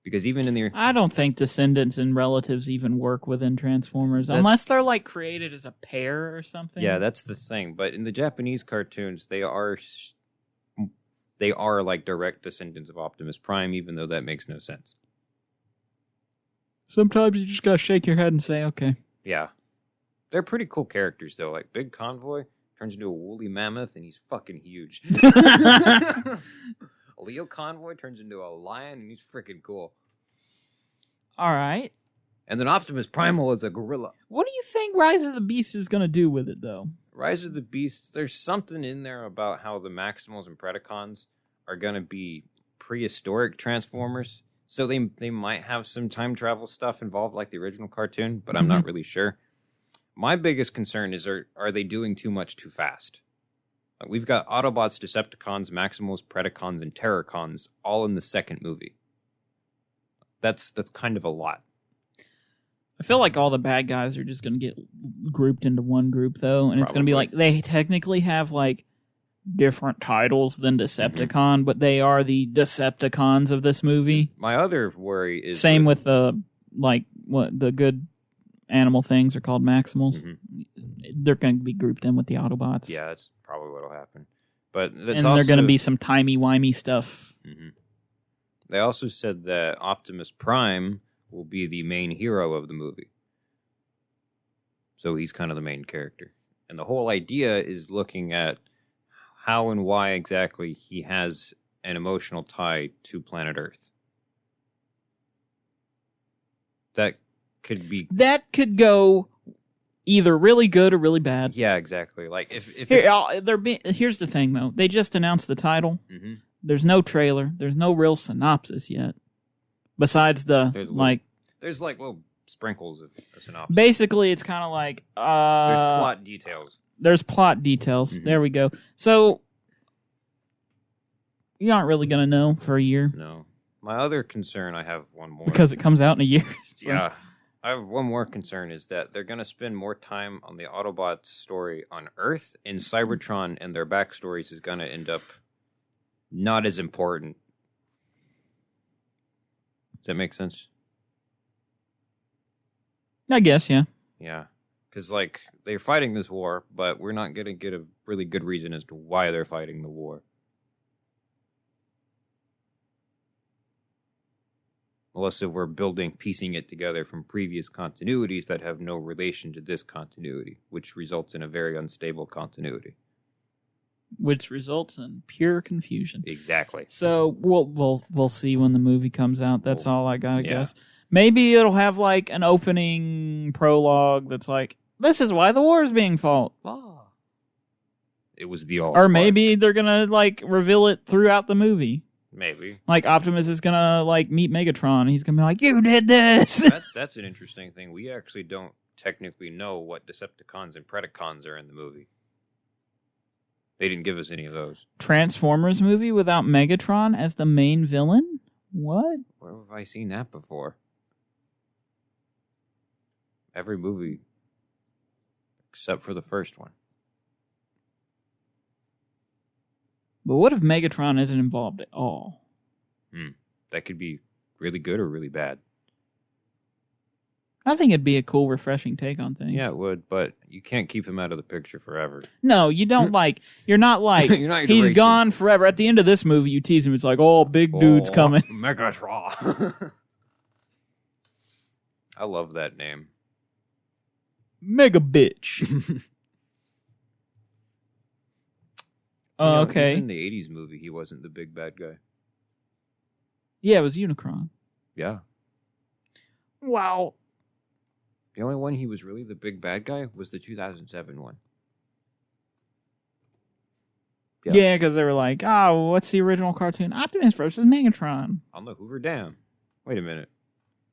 Because even in the... I don't think descendants and relatives even work within Transformers, unless they're like created as a pair or something. Yeah, that's the thing. But in the Japanese cartoons, they are like direct descendants of Optimus Prime, even though that makes no sense. Sometimes you just gotta shake your head and say, okay. Yeah. They're pretty cool characters, though. Like, Big Convoy turns into a woolly mammoth, and he's fucking huge. Leo Convoy turns into a lion, and he's freaking cool. All right. And then Optimus Primal is a gorilla. What do you think Rise of the Beast is going to do with it, though? Rise of the Beast, there's something in there about how the Maximals and Predacons are going to be prehistoric Transformers. So they might have some time travel stuff involved like the original cartoon, but I'm not really sure. My biggest concern is, are they doing too much too fast? Like, we've got Autobots, Decepticons, Maximals, Predacons, and Terrorcons all in the second movie. That's kind of a lot. I feel like all the bad guys are just going to get grouped into one group, though. And It's going to be like, they technically have, like, different titles than Decepticon, but they are the Decepticons of this movie. My other worry is same with the the good animal things are called Maximals. Mm-hmm. They're going to be grouped in with the Autobots. Yeah, that's probably what'll happen. But they're going to be some timey-wimey stuff. Mm-hmm. They also said that Optimus Prime will be the main hero of the movie. So he's kind of the main character. And the whole idea is looking at how and why exactly he has an emotional tie to planet Earth. That could go either really good or really bad. Yeah, exactly. Like if here's the thing though. They just announced the title. Mm-hmm. There's no trailer. There's no real synopsis yet. Besides there's little sprinkles of a synopsis. Basically, it's kind of like there's plot details. There's plot details. Mm-hmm. There we go. So you aren't really going to know for a year. No. My other concern, I have one more. Because it comes out in a year. So. Yeah. I have one more concern is that they're going to spend more time on the Autobots story on Earth, and Cybertron and their backstories is going to end up not as important. Does that make sense? I guess, yeah. Yeah. Because, they're fighting this war, but we're not going to get a really good reason as to why they're fighting the war. Unless if we're piecing it together from previous continuities that have no relation to this continuity, which results in a very unstable continuity. Which results in pure confusion. Exactly. So we'll see when the movie comes out. That's all I gotta guess. Maybe it'll have an opening prologue that's this is why the war is being fought. Oh. It was the all. Or maybe they're gonna reveal it throughout the movie. Maybe. Optimus is gonna meet Megatron. He's gonna be like, "You did this." That's an interesting thing. We actually don't technically know what Decepticons and Predacons are in the movie. They didn't give us any of those. Transformers movie without Megatron as the main villain? What? Where have I seen that before? Every movie except for the first one. But what if Megatron isn't involved at all? That could be really good or really bad. I think it'd be a cool, refreshing take on things. Yeah, it would, but you can't keep him out of the picture forever. No, you don't you're not you're not he's gone forever. At the end of this movie, you tease him, it's big dude's coming. Megatron. I love that name. Mega bitch. Okay. In the 80s movie, he wasn't the big bad guy. Yeah, it was Unicron. Yeah. Wow. The only one he was really the big bad guy was the 2007 one. Yeah, because they were what's the original cartoon? Optimus versus Megatron. On the Hoover Dam. Wait a minute.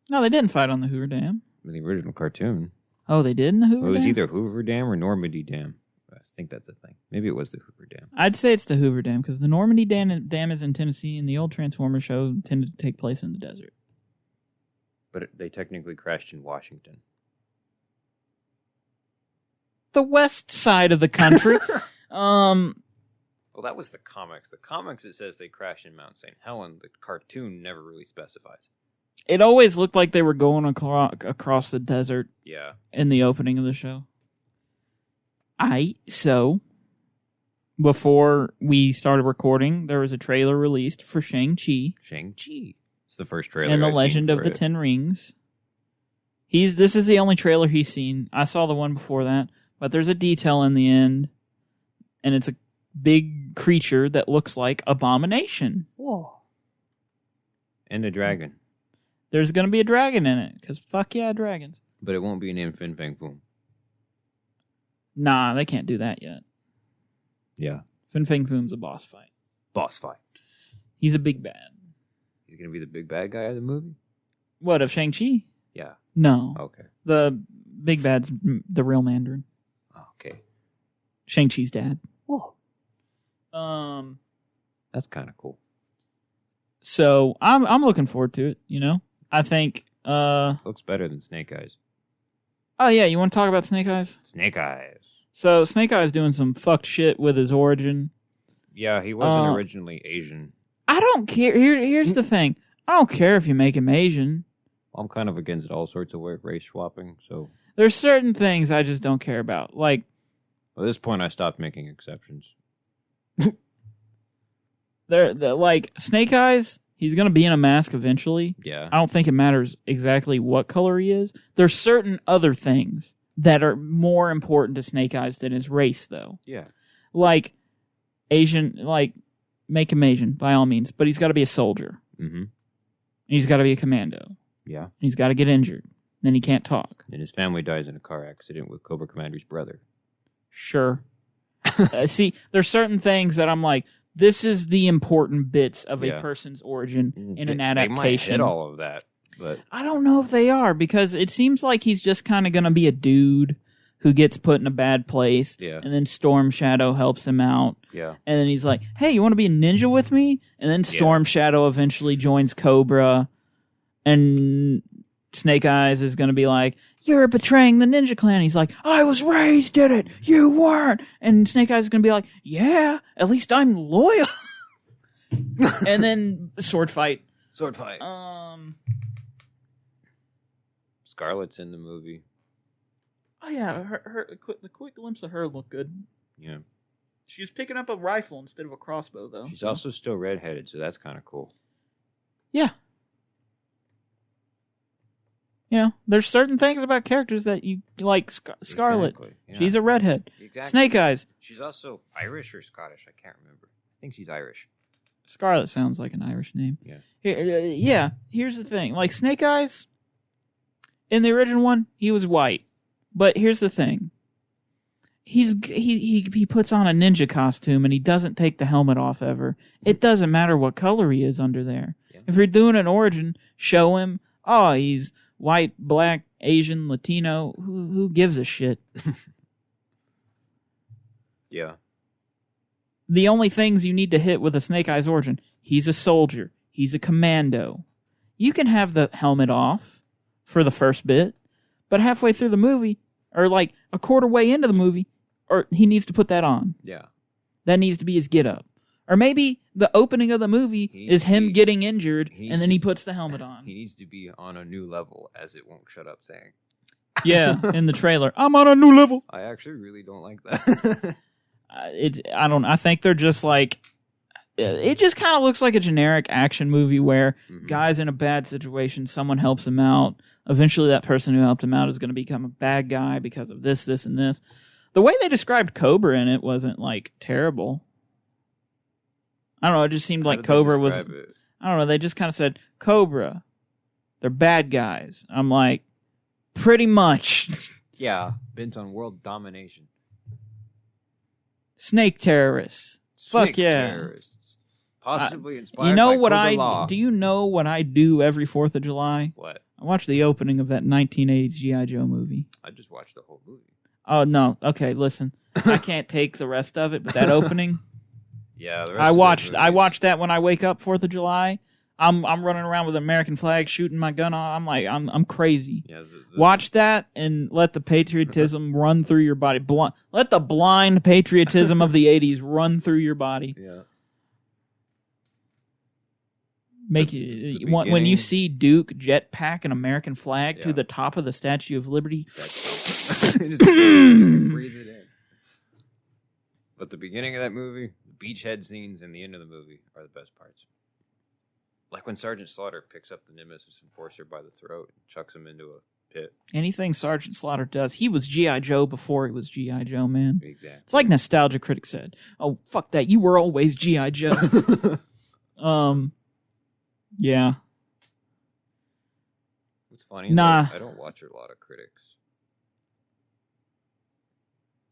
No, they didn't fight on the Hoover Dam. In the original cartoon. Oh, they did in the Hoover Dam? It was either Hoover Dam or Normandy Dam. I think that's the thing. Maybe it was the Hoover Dam. I'd say it's the Hoover Dam, because the Normandy Dam is in Tennessee, and the old Transformers show tended to take place in the desert. But they technically crashed in Washington. The west side of the country. Well, that was the comics. The comics, it says they crashed in Mount St. Helens. The cartoon never really specifies. It always looked like they were going across the desert. Yeah. In the opening of the show. So, before we started recording, there was a trailer released for Shang-Chi. Shang-Chi. It's the first trailer And the I've Legend seen of the Ten Rings. This is the only trailer he's seen. I saw the one before that, but there's a detail in the end, and it's a big creature that looks like Abomination. Whoa. And a dragon. There's going to be a dragon in it, because fuck yeah, dragons. But it won't be named Fin Fang Foom. Nah, they can't do that yet. Yeah. Fin Fang Foom's a boss fight. Boss fight. He's a big bad. He's going to be the big bad guy of the movie? What, of Shang-Chi? Yeah. No. Okay. The big bad's the real Mandarin. Okay. Shang-Chi's dad. Whoa. That's kind of cool. So, I'm looking forward to it, I think... Looks better than Snake Eyes. Oh, yeah, you want to talk about Snake Eyes? Snake Eyes. So, Snake Eyes doing some fucked shit with his origin. Yeah, he wasn't originally Asian. I don't care. Here's the thing. I don't care if you make him Asian. I'm kind of against all sorts of race swapping, so... There's certain things I just don't care about. Like... At this point, I stopped making exceptions. Like, Snake Eyes, he's going to be in a mask eventually. Yeah. I don't think it matters exactly what color he is. There's certain other things that are more important to Snake Eyes than his race, though. Yeah. Like, Asian, like, make him Asian, by all means. But he's got to be a soldier. Mm-hmm. He's got to be a commando. Yeah. He's got to get injured. Then he can't talk. And his family dies in a car accident with Cobra Commander's brother. Sure. See, there's certain things that I'm like, this is the important bits of a person's origin in an adaptation. They might hit all of that, but... I don't know if they are, because it seems like he's just kind of going to be a dude who gets put in a bad place, and then Storm Shadow helps him out. Yeah. And then he's like, hey, you want to be a ninja with me? And then Storm Shadow eventually joins Cobra, and Snake Eyes is going to be like, you're betraying the ninja clan. He's like, I was raised in it. You weren't. And Snake Eyes is going to be like, yeah, at least I'm loyal. And then sword fight. Sword fight. Scarlett's in the movie. Oh, yeah. The quick glimpse of her looked good. Yeah. She was picking up a rifle instead of a crossbow, though. She's also still redheaded, so that's kind of cool. Yeah. You know, there's certain things about characters that you like. Scarlet, exactly. Yeah. She's a redhead. Exactly. Snake Eyes. She's also Irish or Scottish. I can't remember. I think she's Irish. Scarlet sounds like an Irish name. Yeah. Here's the thing. Like Snake Eyes, in the original one, he was white. But here's the thing. He puts on a ninja costume and he doesn't take the helmet off ever. It doesn't matter what color he is under there. Yeah. If you're doing an origin, show him, oh, he's white, black, Asian, Latino. Who gives a shit? Yeah. The only things you need to hit with a Snake Eyes origin, he's a soldier. He's a commando. You can have the helmet off for the first bit, but halfway through the movie, or like a quarter way into the movie, or he needs to put that on. Yeah. That needs to be his get up. Or maybe the opening of the movie is him getting injured, and then he puts the helmet on. He needs to be on a new level, as it won't shut up saying. Yeah, in the trailer. I'm on a new level. I actually really don't like that. I think they're just like... It just kind of looks like a generic action movie where guy's in a bad situation, someone helps him out. Eventually that person who helped him out is going to become a bad guy because of this, this, and this. The way they described Cobra in it wasn't, like, terrible. I don't know, it just seemed like Cobra was... I don't know, they just kind of said, Cobra, they're bad guys. I'm like, pretty much. Yeah, bent on world domination. Snake terrorists. Fuck yeah. Terrorists. Possibly inspired you know by what Cobra I Law. Do you know what I do every 4th of July? What? I watch the opening of that 1980s G.I. Joe movie. I just watched the whole movie. Oh, no. Okay, listen. I can't take the rest of it, but that opening... Yeah, the rest I watched that when I wake up 4th of July. I'm running around with an American flag, shooting my gun off. I'm like, I'm crazy. Yeah, watch that and let the patriotism run through your body. Let the blind patriotism of the 80s run through your body. Yeah. When you see Duke jetpack an American flag to the top of the Statue of Liberty. Just breathe it in. But the beginning of that movie, the beachhead scenes, and the end of the movie are the best parts. Like when Sergeant Slaughter picks up the Nemesis Enforcer by the throat and chucks him into a pit. Anything Sergeant Slaughter does, he was G.I. Joe before he was G.I. Joe, man. Exactly. It's like Nostalgia Critic said, oh, fuck that, you were always G.I. Joe. Yeah. It's funny. Nah. I don't watch a lot of critics.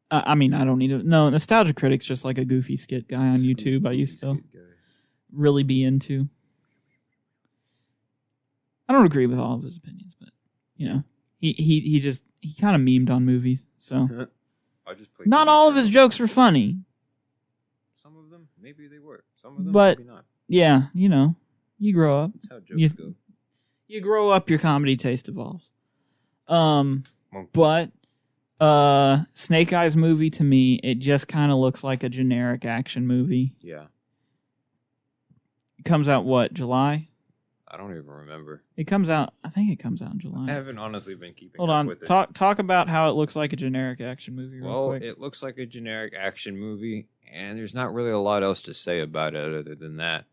I mean, I don't need to... No, Nostalgia Critic's just like a goofy skit guy on YouTube I used to really be into. I don't agree with all of his opinions, but, you know, he kind of memed on movies, so... Not all of his jokes were funny. Some of them, maybe they were. Some of them, but, maybe not. Yeah, you know, you grow up. That's how jokes go. You grow up, your comedy taste evolves. But... Snake Eyes movie, to me, it just kind of looks like a generic action movie. Yeah. It comes out, what, July? I don't even remember. It comes out, I think it comes out in July. I haven't honestly been keeping Hold up on, with it. talk about how it looks like a generic action movie real quick. It looks like a generic action movie, and there's not really a lot else to say about it other than that.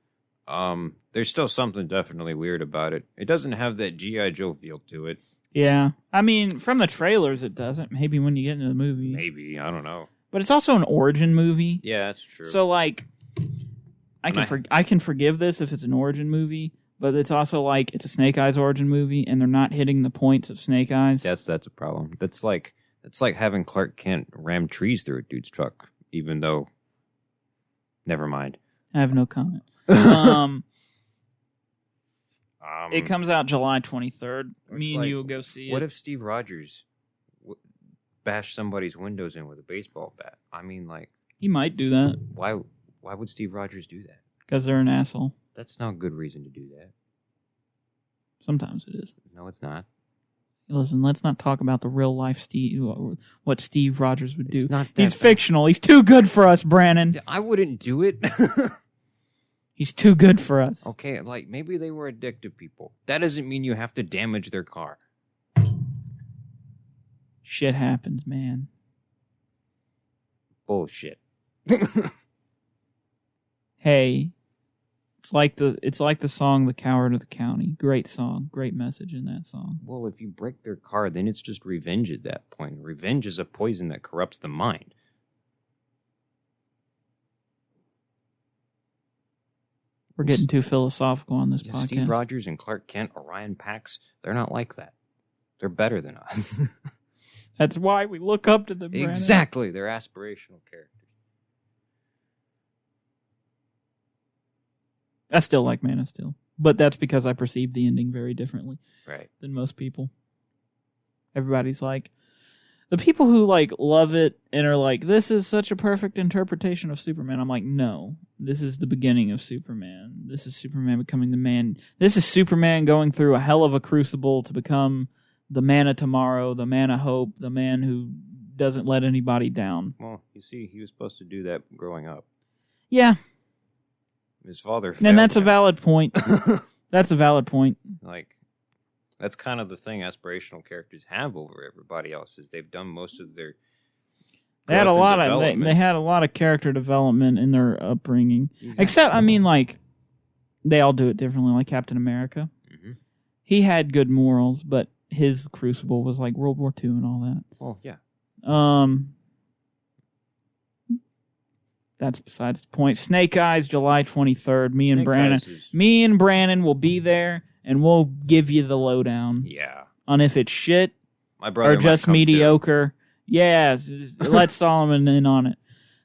There's still something definitely weird about it. It doesn't have that G.I. Joe feel to it. Yeah. I mean, from the trailers it doesn't. Maybe when you get into the movie. Maybe, I don't know. But it's also an origin movie. Yeah, that's true. So, like, I can forgive this if it's an origin movie, but it's also like it's a Snake Eyes origin movie, and they're not hitting the points of Snake Eyes. That's a problem. That's like having Clark Kent ram trees through a dude's truck, even though... Never mind. I have no comment. It comes out July 23rd. Me and you will go see it. What if Steve Rogers bashed somebody's windows in with a baseball bat? I mean, like... He might do that. Why would Steve Rogers do that? Because they're an asshole. That's not a good reason to do that. Sometimes it is. No, it's not. Listen, let's not talk about the real life what Steve Rogers would do. He's fictional. He's too good for us, Brannon. I wouldn't do it. He's too good for us. Okay, like maybe they were addicted people. That doesn't mean you have to damage their car. Shit happens, man. Bullshit. Hey, it's like the song "The Coward of the County." Great song, great message in that song. Well, if you break their car, then it's just revenge at that point. Revenge is a poison that corrupts the mind. We're getting too philosophical on this podcast. Steve Rogers and Clark Kent, Orion Pax, they're not like that. They're better than us. That's why we look up to them, Brannon. Exactly. They're aspirational characters. I still like Man of Steel, but that's because I perceive the ending very differently than most people. Everybody's like, the people who like love it and are like, this is such a perfect interpretation of Superman. I'm like, no, this is the beginning of Superman. This is Superman becoming the man. This is Superman going through a hell of a crucible to become the man of tomorrow, the man of hope, the man who doesn't let anybody down. Well, you see, he was supposed to do that growing up. Yeah. His father failed and that's him. A valid point. That's a valid point. Like, that's kind of the thing aspirational characters have over everybody else, is they've done most of their they had a lot of character development in their upbringing. Exactly. Except, I mean, like, they all do it differently, like Captain America. Mm-hmm. He had good morals, but his crucible was like World War II and all that. Oh, yeah. That's besides the point. Snake Eyes, July 23rd. Me and Brannon will be there, and we'll give you the lowdown. Yeah. On if it's shit My brother or just mediocre. Too. Yeah, let Solomon in on it.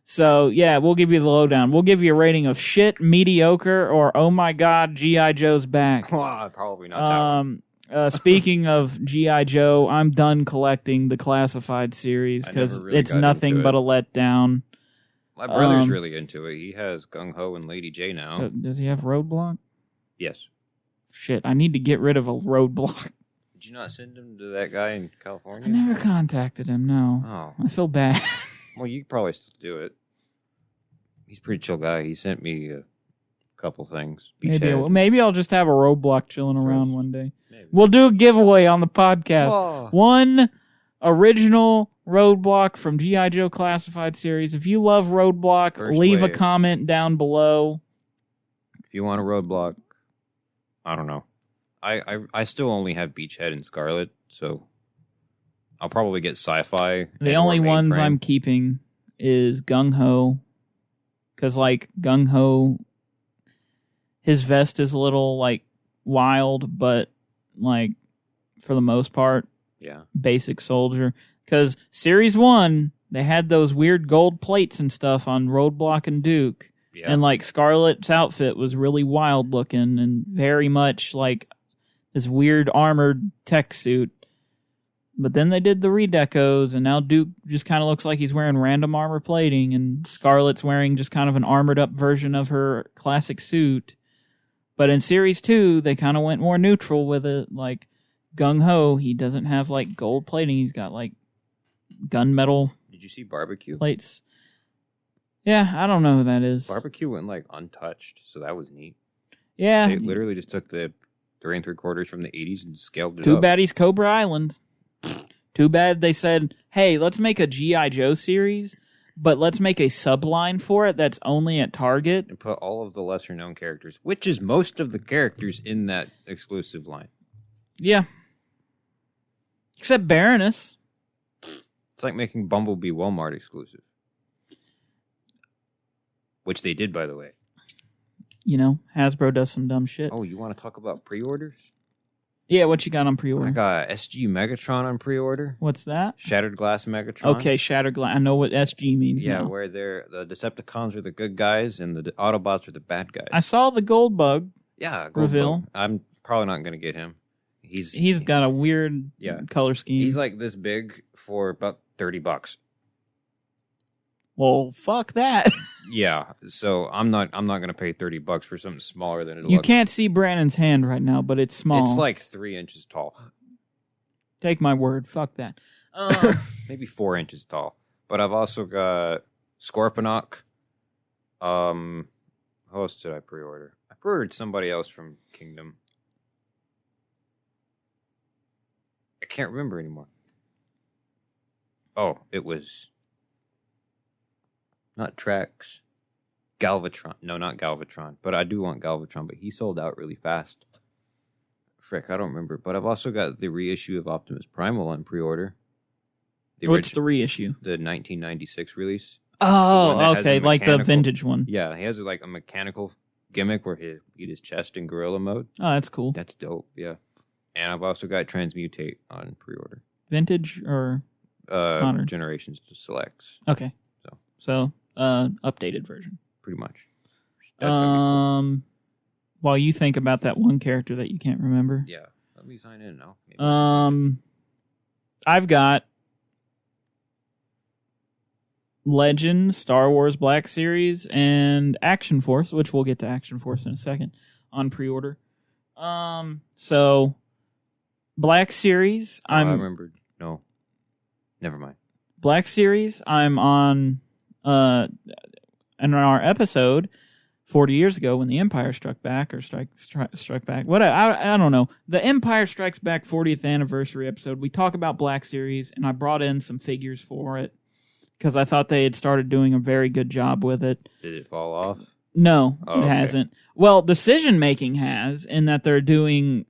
So, yeah, we'll give you the lowdown. We'll give you a rating of shit, mediocre, or oh my god, G.I. Joe's back. Probably not that one. Speaking of G.I. Joe, I'm done collecting the classified series because it's nothing but a letdown. My brother's really into it. He has Gung Ho and Lady J now. Does he have Roadblock? Yes. Shit, I need to get rid of a Roadblock. Did you not send him to that guy in California? I never contacted him, no. Oh. I feel bad. Well, you could probably still do it. He's a pretty chill guy. He sent me a couple things. Maybe I'll just have a Roadblock chilling around one day. Maybe. We'll do a giveaway on the podcast. Whoa. One original Roadblock from G.I. Joe Classified Series. If you love Roadblock, leave a comment down below. If you want a Roadblock, I don't know. I still only have Beachhead and Scarlet, so I'll probably get Sci-Fi. The only ones I'm keeping is Gung Ho, because like Gung Ho, his vest is a little like wild, but like for the most part, basic soldier. Because Series 1, they had those weird gold plates and stuff on Roadblock and Duke. Yeah. And like Scarlet's outfit was really wild looking and very much like this weird armored tech suit. But then they did the redecos, and now Duke just kind of looks like he's wearing random armor plating, and Scarlet's wearing just kind of an armored up version of her classic suit. But in Series 2, they kind of went more neutral with it. Like Gung Ho, he doesn't have like gold plating. He's got like gunmetal Did you see Barbecue? plates. Yeah, I don't know who that is. Barbecue went like untouched, so that was neat. Yeah. They literally just took the 3 3/4 from the 80s and scaled it Too up. bad he's Cobra Island. Too bad they said, hey, let's make a G.I. Joe series, but let's make a subline for it that's only at Target. And put all of the lesser known characters, which is most of the characters in that exclusive line. Yeah. Except Baroness. It's like making Bumblebee Walmart exclusive. Which they did, by the way. You know, Hasbro does some dumb shit. Oh, you want to talk about pre-orders? Yeah, what you got on pre-order? I got SG Megatron on pre-order. What's that? Shattered Glass Megatron. Okay, Shattered Glass. I know what SG means Yeah, now. where the Decepticons are the good guys and the Autobots are the bad guys. I saw the Gold Bug yeah, reveal. Goldbug. I'm probably not going to get him. He's got a weird color scheme. He's like this big for about $30. Well, fuck that. Yeah, so I'm not going to pay $30 for something smaller than it You looks. can't see Brannon's hand right now, but it's small. It's like 3 inches tall. Take my word. Fuck that. Maybe 4 inches tall. But I've also got Scorponok. Who else did I pre-order? I pre-ordered somebody else from Kingdom. I can't remember anymore. Oh, it was not Trax. Galvatron. No, not Galvatron. But I do want Galvatron, but he sold out really fast. Frick, I don't remember. But I've also got the reissue of Optimus Primal on pre-order. What's the reissue? The 1996 release. Oh, okay, like the vintage one. Yeah, he has like a mechanical gimmick where he beat his chest in gorilla mode. Oh, that's cool. That's dope, yeah. And I've also got Transmutate on pre-order. Vintage or modern? Generations to Selects. Okay. So updated version. Pretty much. That's gonna be cool. While you think about that one character that you can't remember. Yeah. Let me sign in now. Maybe I've got Legends, Star Wars Black Series, and Action Force, which we'll get to Action Force in a second, on pre-order. So Black Series, I remembered. No. Never mind. Black Series, I'm on in our episode 40 years ago when the Empire struck back or struck back. What I don't know. The Empire Strikes Back 40th anniversary episode, we talk about Black Series, and I brought in some figures for it because I thought they had started doing a very good job with it. Did it fall off? No, Oh, it okay. hasn't. Well, decision making has, in that they're doing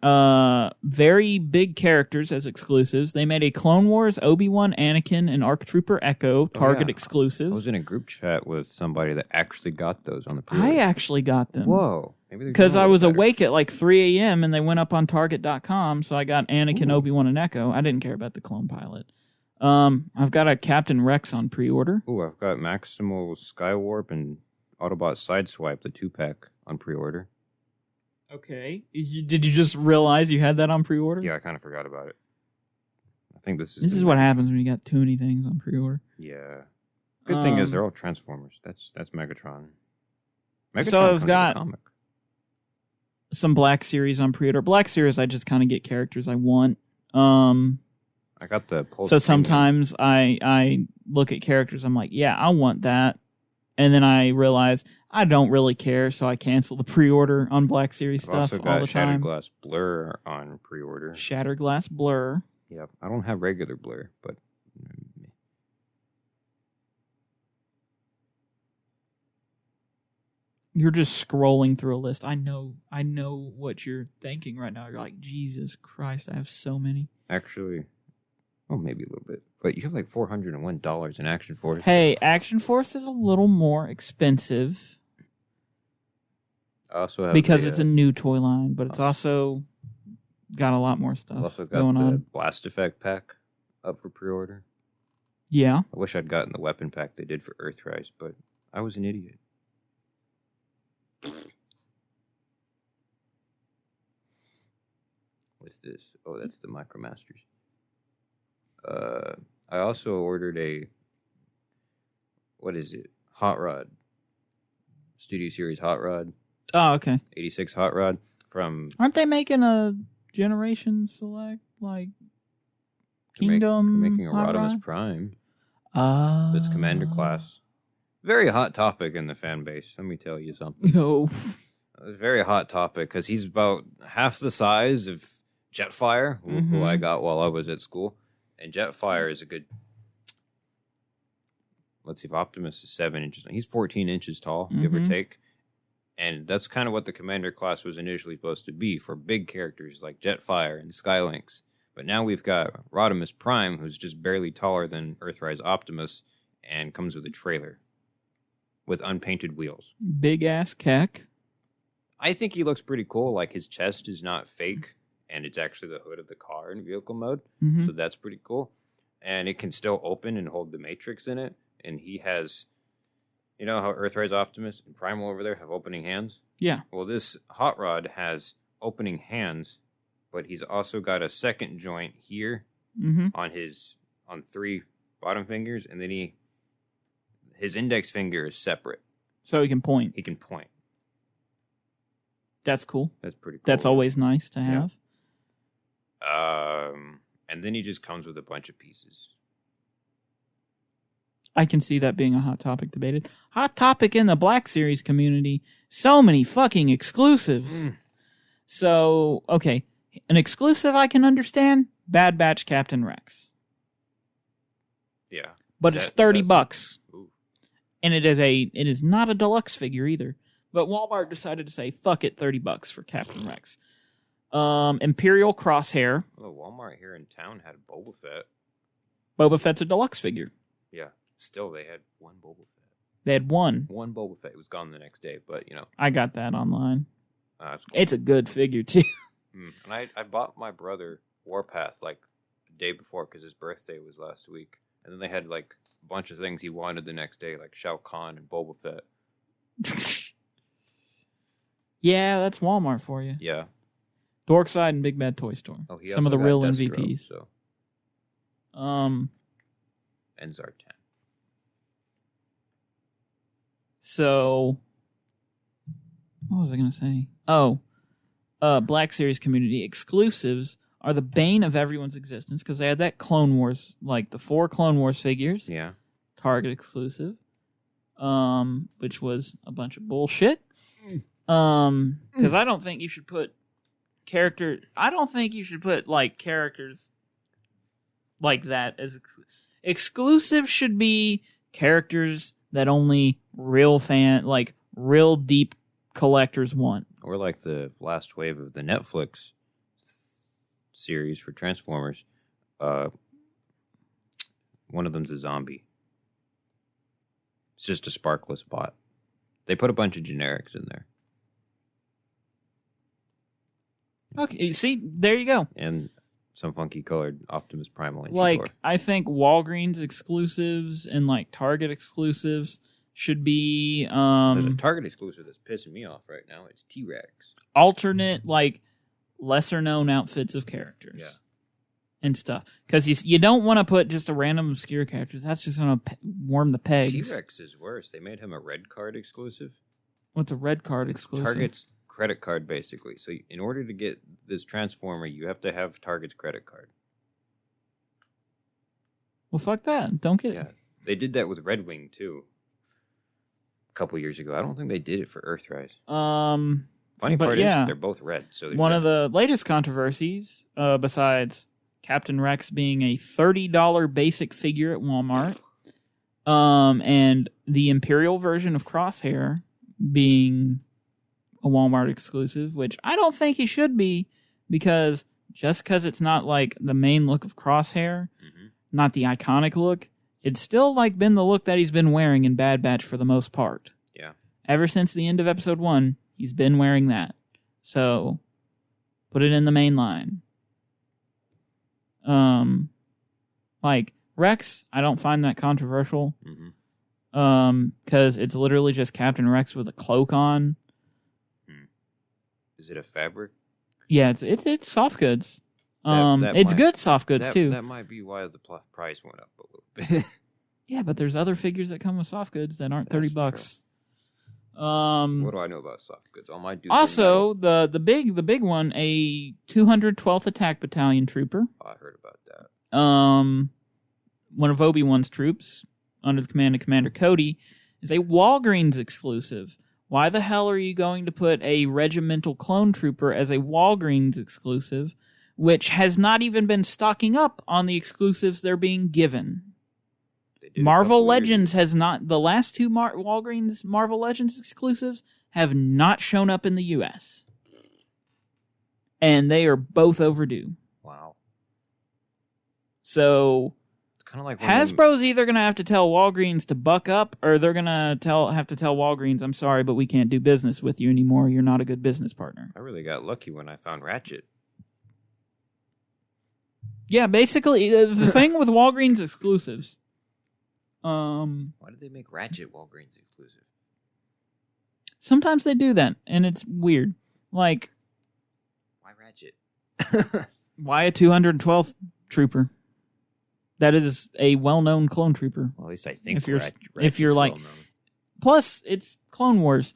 very big characters as exclusives. They made a Clone Wars, Obi-Wan, Anakin, and ARC Trooper Echo Target yeah. exclusives. I was in a group chat with somebody that actually got those on the pre-order. I actually got them. Whoa. Maybe Because I was awake at like 3 a.m. and they went up on Target.com, so I got Anakin, Ooh. Obi-Wan, and Echo. I didn't care about the clone pilot. I've got a Captain Rex on pre-order. Ooh, I've got Maximal Skywarp and Autobot Sideswipe, the 2-pack, on pre-order. Okay. Did you just realize you had that on pre-order? Yeah, I kind of forgot about it. I think this is... This is what happens when you got too many things on pre-order. Yeah. Good thing is they're all Transformers. That's Megatron. Megatron So I've comes with got a comic. some Black Series on pre-order. Black Series, I just kind of get characters I want. I got the Pulse So Premium. sometimes I look at characters, I'm like, yeah, I want that. And then I realize I don't really care, so I cancel the pre-order on Black Series I've stuff also all got the Shattered time. Glass Blur on pre-order. Shattered Glass Blur. Yep. I don't have regular Blur, but... You're just scrolling through a list. I know what you're thinking right now. You're like, Jesus Christ, I have so many. Actually... Oh, maybe a little bit. But you have like $401 in Action Force. Hey, Action Force is a little more expensive I also have because the, it's a new toy line, but it's also got a lot more I've stuff also got going the on. Blast Effect pack up for pre-order. Yeah. I wish I'd gotten the weapon pack they did for Earthrise, but I was an idiot. What's this? Oh, that's the Micromasters. I also ordered a... What is it? Hot Rod. Studio Series Hot Rod. Oh, okay. 86 Hot Rod from... Aren't they making a Generation Select, like, Kingdom. Making a Hot Rodimus Rod? Prime. That's Commander class. Very hot topic in the fan base. Let me tell you something. No. It's a very hot topic because he's about half the size of Jetfire, who I got while I was at school. And Jetfire is a good... Let's see if Optimus is 7 inches. He's 14 inches tall, give or take. And that's kind of what the Commander class was initially supposed to be for big characters like Jetfire and Skylynx. But now we've got Rodimus Prime, who's just barely taller than Earthrise Optimus, and comes with a trailer with unpainted wheels. Big ass Keck. I think he looks pretty cool. Like, his chest is not fake, and it's actually the hood of the car in vehicle mode. So that's pretty cool. And it can still open and hold the Matrix in it. And he has, you know how Earthrise Optimus and Primal over there have opening hands? Yeah. Well, this Hot Rod has opening hands, but he's also got a second joint here on 3 bottom fingers, and then his index finger is separate. So he can point. He can point. That's cool. That's pretty cool. That's always nice to have. Yeah. And then he just comes with a bunch of pieces. I can see that being a hot topic debated. Hot topic in the Black Series community. So many fucking exclusives. So, okay. An exclusive I can understand. Bad Batch Captain Rex. Yeah. But it's $30. And it is not a deluxe figure either. But Walmart decided to say, fuck it, $30 for Captain Rex. Imperial Crosshair. Well, Walmart here in town had Boba Fett. Boba Fett's a deluxe figure. Yeah. Still, they had one Boba Fett. They had one. One Boba Fett. It was gone the next day, but, you know. I got that online. That's cool. It's a good figure, too. And I bought my brother Warpath, like, the day before, because his birthday was last week. And then they had, like, a bunch of things he wanted the next day, like Shao Kahn and Boba Fett. Yeah, that's Walmart for you. Yeah. Dorkside and Big Bad Toy Store. Oh, he some of the real MVPs. So. And Zartan. So, what was I going to say? Oh, Black Series community exclusives are the bane of everyone's existence because they had that Clone Wars, like the 4 Clone Wars figures. Yeah. Target exclusive. Which was a bunch of bullshit. Because I don't think you should put characters like that as exclusive. Should be characters that only real deep collectors want. Or like the last wave of the Netflix series for Transformers. One of them's a zombie. It's just a sparkless bot. They put a bunch of generics in there. Okay, see, there you go. And some funky colored Optimus Primal. Like, I think Walgreens exclusives and like Target exclusives should be there's a Target exclusive that's pissing me off right now. It's T-Rex. Alternate, like, lesser known outfits of characters. Yeah. And stuff. Because you don't want to put just a random obscure characters. That's just going to warm the pegs. T-Rex is worse. They made him a red card exclusive. What's a red card exclusive? Target's credit card, basically. So in order to get this Transformer, you have to have Target's credit card. Well, fuck that. Don't get it. They did that with Red Wing, too. A couple years ago. I don't think they did it for Earthrise. Funny part is they're both red. So one of the latest controversies, besides Captain Rex being a $30 basic figure at Walmart, and the Imperial version of Crosshair being a Walmart exclusive, which I don't think he should be, because just because it's not like the main look of Crosshair, not the iconic look, it's still like been the look that he's been wearing in Bad Batch for the most part. Yeah. Ever since the end of episode 1, he's been wearing that. So, put it in the main line. Like, Rex, I don't find that controversial. Because it's literally just Captain Rex with a cloak on. Is it a fabric? Yeah, it's soft goods. It's good soft goods too. That might be why the price went up a little bit. Yeah, but there's other figures that come with soft goods that aren't $30. What do I know about soft goods? All my dudes also, the big one, a 212th Attack Battalion trooper. Oh, I heard about one of Obi-Wan's troops, under the command of Commander Cody, is a Walgreens exclusive. Why the hell are you going to put a regimental clone trooper as a Walgreens exclusive, which has not even been stocking up on the exclusives they're being given? Marvel Legends has not... The last two Walgreens Marvel Legends exclusives have not shown up in the U.S. And they are both overdue. Wow. So... Kind of like Hasbro's either going to have to tell Walgreens to buck up, or they're going to have to tell Walgreens, I'm sorry, but we can't do business with you anymore. You're not a good business partner. I really got lucky when I found Ratchet. Yeah, basically, the thing with Walgreens exclusives... Why did they make Ratchet Walgreens exclusive? Sometimes they do that, and it's weird. Like... Why Ratchet? Why a 212th trooper? That is a well-known clone trooper. Well, at least I think if you're like, well-known. Plus, it's Clone Wars.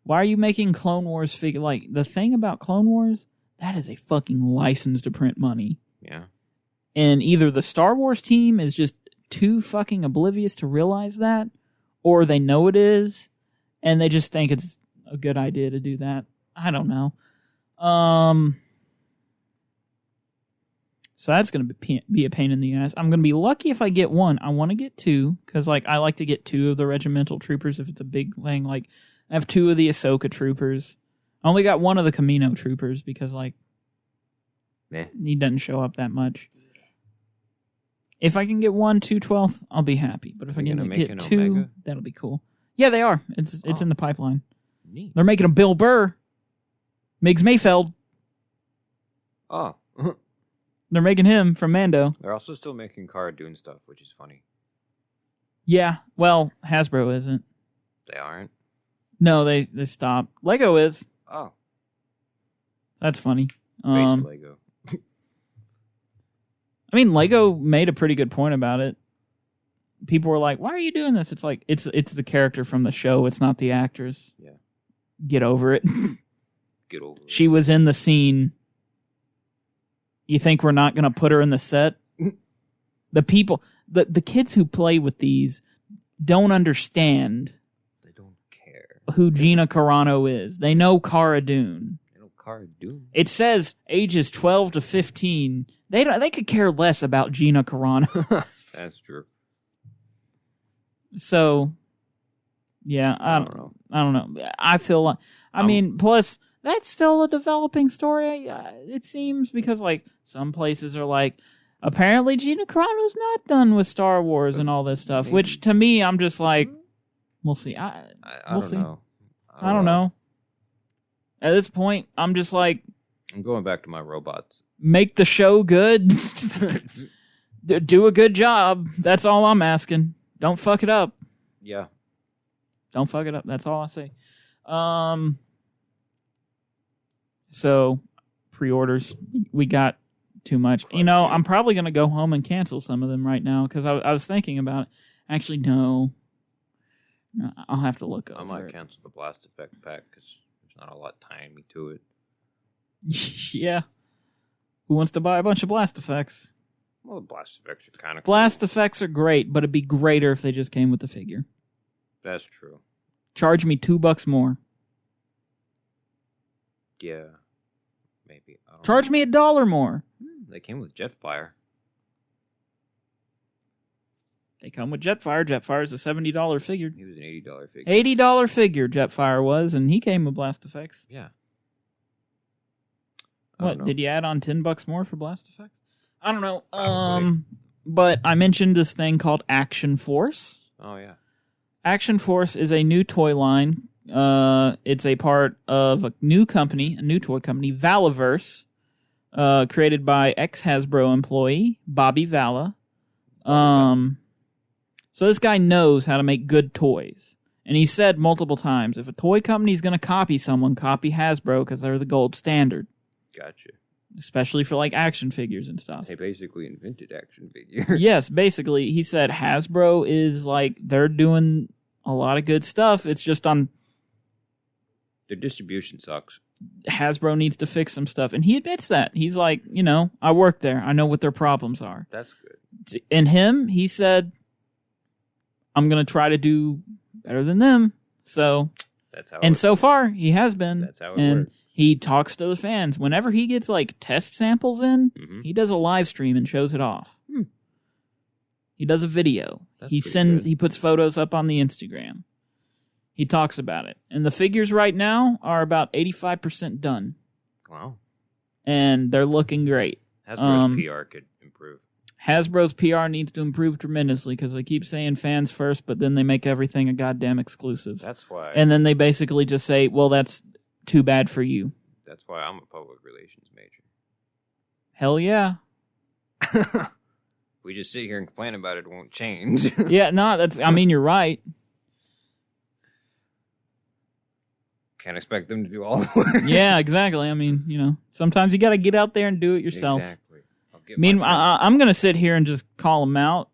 Why are you making Clone Wars figure? Like, the thing about Clone Wars, that is a fucking license to print money. Yeah. And either the Star Wars team is just too fucking oblivious to realize that, or they know it is, and they just think it's a good idea to do that. I don't know. So that's going to be a pain in the ass. I'm going to be lucky if I get one. I want to get two, because like I like to get two of the regimental troopers if it's a big thing. Like, I have two of the Ahsoka troopers. I only got one of the Kamino troopers because, like, he doesn't show up that much. If I can get one 212th, I'll be happy. But if I can get two, Omega? That'll be cool. Yeah, they are. It's in the pipeline. Neat. They're making a Bill Burr. Miggs Mayfeld. Oh. They're making him from Mando. They're also still making Cara Dune stuff, which is funny. Yeah, well, Hasbro isn't. They aren't? No, they stopped. Lego is. Oh. That's funny. Based Lego. I mean, Lego made a pretty good point about it. People were like, why are you doing this? It's like, it's the character from the show. It's not the actress. Yeah. Get over it. Get over it. She was in the scene. You think we're not going to put her in the set? The people, the kids who play with these don't understand. They don't care who Gina Carano is. They know Cara Dune. They know Cara Dune. It says ages 12 to 15. They could care less about Gina Carano. That's true. So, yeah, I don't know. I don't know. I feel like, I mean, plus, that's still a developing story, it seems, because, like, some places are like, apparently Gina Carano's not done with Star Wars and all this stuff, which, to me, I'm just like, we'll see. I we'll don't see. know. I don't know. At this point, I'm just like... I'm going back to my robots. Make the show good. Do a good job. That's all I'm asking. Don't fuck it up. Yeah. Don't fuck it up. That's all I say. So, pre-orders. We got too much. You know, I'm probably going to go home and cancel some of them right now because I was thinking about it. Actually, no. I'll have to look over I might it. cancel the Blast Effect pack because there's not a lot tying me to it. Yeah. Who wants to buy a bunch of Blast Effects? Well, the Blast Effects are kind of Blast Effects are great, but it'd be greater if they just came with the figure. That's true. Charge me $2 more. Yeah. Maybe. I don't Charge know. me $1 more. They came with Jetfire. They come with Jetfire. Jetfire's a $70 figure. He was an $80 figure. $80 figure Jetfire was, and he came with Blast Effects. Yeah. What, did you add on $10 more for Blast Effects? I don't know. Probably. But I mentioned this thing called Action Force. Oh, yeah. Action Force is a new toy line. It's a part of a new company, a new toy company, Valaverse, created by ex-Hasbro employee Bobby Vala. So this guy knows how to make good toys. And he said multiple times, if a toy company's going to copy someone, copy Hasbro because they're the gold standard. Gotcha. Especially for like action figures and stuff. They basically invented action figures. Yes, basically. He said Hasbro is like, they're doing a lot of good stuff. It's just on... Their distribution sucks. Hasbro needs to fix some stuff. And he admits that. He's like, I work there. I know what their problems are. That's good. And he said, I'm going to try to do better than them. So, that's how. And so far, he has been. That's how it works. He talks to the fans. Whenever he gets like test samples in, Mm-hmm. he does a live stream and shows it off. He does a video. That's He puts photos up on the Instagram. He talks about it. And the figures right now are about 85% done. Wow. And they're looking great. Hasbro's PR could improve. Hasbro's PR needs to improve tremendously because they keep saying fans first, but then they make everything a goddamn exclusive. That's why. And then they basically just say, well, that's too bad for you. That's why I'm a public relations major. Hell yeah. If we just sit here and complain about it, it won't change. Yeah, no, you're right. Can't expect them to do all the work. Yeah, exactly. Sometimes you got to get out there and do it yourself. Exactly. I'm going to sit here and just call them out.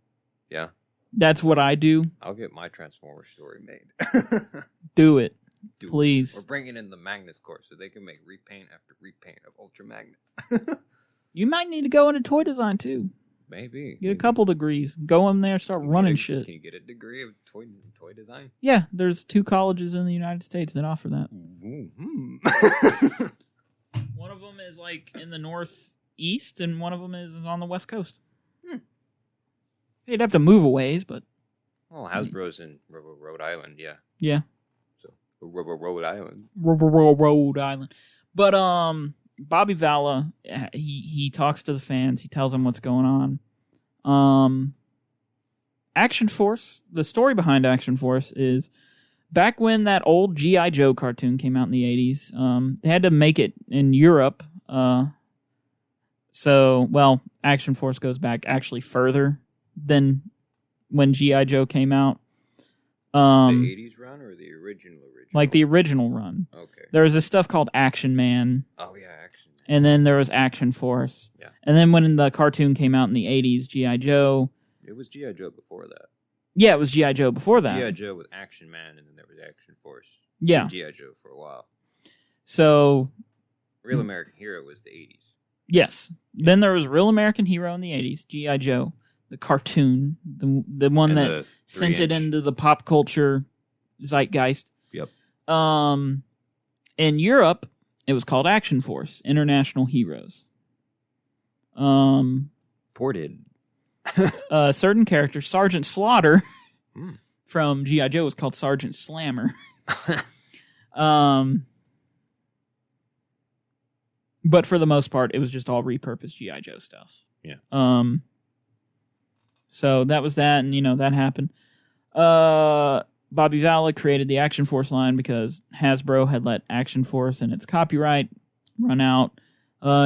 Yeah. That's what I do. I'll get my Transformer story made. Do it. Please. We're bringing in the Magnus Corps so they can make repaint after repaint of Ultra Magnets. You might need to go into toy design, too. Maybe. Get a couple degrees. Go in there, start running shit. Can you get a degree of toy design? Yeah, there's 2 colleges in the United States that offer that. Mm-hmm. One of them is like in the northeast, and one of them is on the west coast. You'd have to move a ways, but... Well, Hasbro's in Rhode Island, yeah. Yeah. So, Rhode Island. Rhode Island. But, Bobby Vala, he talks to the fans. He tells them what's going on. Action Force, the story behind Action Force is back when that old G.I. Joe cartoon came out in the 80s, they had to make it in Europe. Action Force goes back actually further than when G.I. Joe came out. The 80s run or the original? Like the original run. Okay. There was this stuff called Action Man. Oh, yeah, Action Man. And then there was Action Force. Yeah. And then when the cartoon came out in the 80s, G.I. Joe. It was G.I. Joe before that. Yeah, it was G.I. Joe before that. G.I. Joe with Action Man, and then there was Action Force. Yeah. G.I. Joe for a while. So. Real American Hero was the 80s. Yes. Yeah. Then there was Real American Hero in the 80s, G.I. Joe, the cartoon, the one that sent it into the pop culture zeitgeist. Yep. In Europe, it was called Action Force, International Heroes. Ported. A certain character, Sergeant Slaughter, from G.I. Joe was called Sergeant Slammer. But for the most part, it was just all repurposed G.I. Joe stuff. Yeah. So that was that, and that happened. Bobby Vala created the Action Force line because Hasbro had let Action Force and its copyright run out.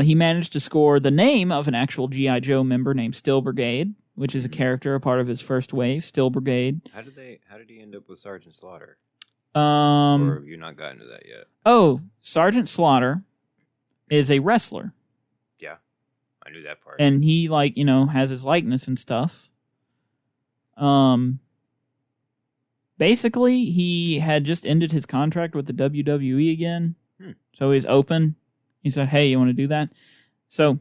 He managed to score the name of an actual G.I. Joe member named Steel Brigade, which is a character, a part of his first wave, Steel Brigade. How did he end up with Sergeant Slaughter? Or have you not gotten to that yet? Oh, Sergeant Slaughter is a wrestler. Yeah, I knew that part. And he, has his likeness and stuff. Basically, he had just ended his contract with the WWE again. So he's open. He said, hey, you want to do that? So,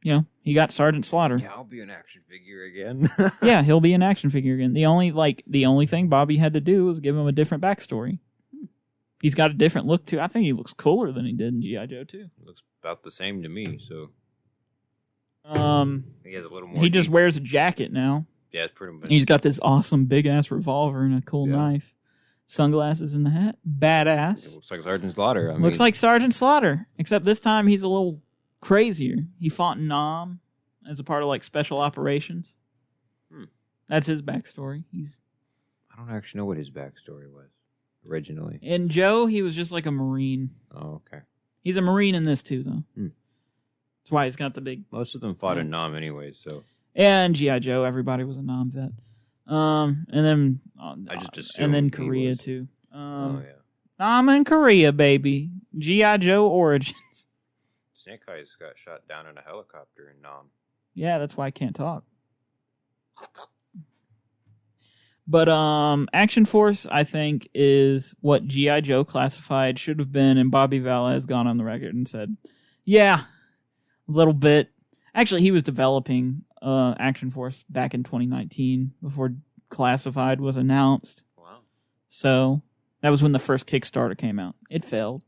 he got Sergeant Slaughter. Yeah, I'll be an action figure again. Yeah, he'll be an action figure again. The only thing Bobby had to do was give him a different backstory. He's got a different look, too. I think he looks cooler than he did in G.I. Joe, too. Looks about the same to me, so. He has a little more. He just wears a jacket now. Yeah, it's pretty much. He's got this awesome big-ass revolver and a cool knife. Sunglasses in the hat. Badass. It looks like Sergeant Slaughter. Looks like Sergeant Slaughter, except this time he's a little crazier. He fought in Nam as a part of, special operations. That's his backstory. I don't actually know what his backstory was originally. In Joe, he was just like a Marine. Oh, okay. He's a Marine in this, too, though. That's why he's got the big... Most of them fought in Nam anyway, so... And G.I. Joe, everybody was a Nam vet. And then... I just assumed and then Korea, too. Oh, yeah. Nam in Korea, baby. G.I. Joe Origins. Snake Eyes got shot down in a helicopter in Nam. Yeah, that's why I can't talk. But Action Force, I think, is what G.I. Joe Classified should have been, and Bobby Valla has gone on the record and said, yeah, a little bit. Actually, he was developing Action Force back in 2019 before Classified was announced. Wow. So that was when the first Kickstarter came out. It failed.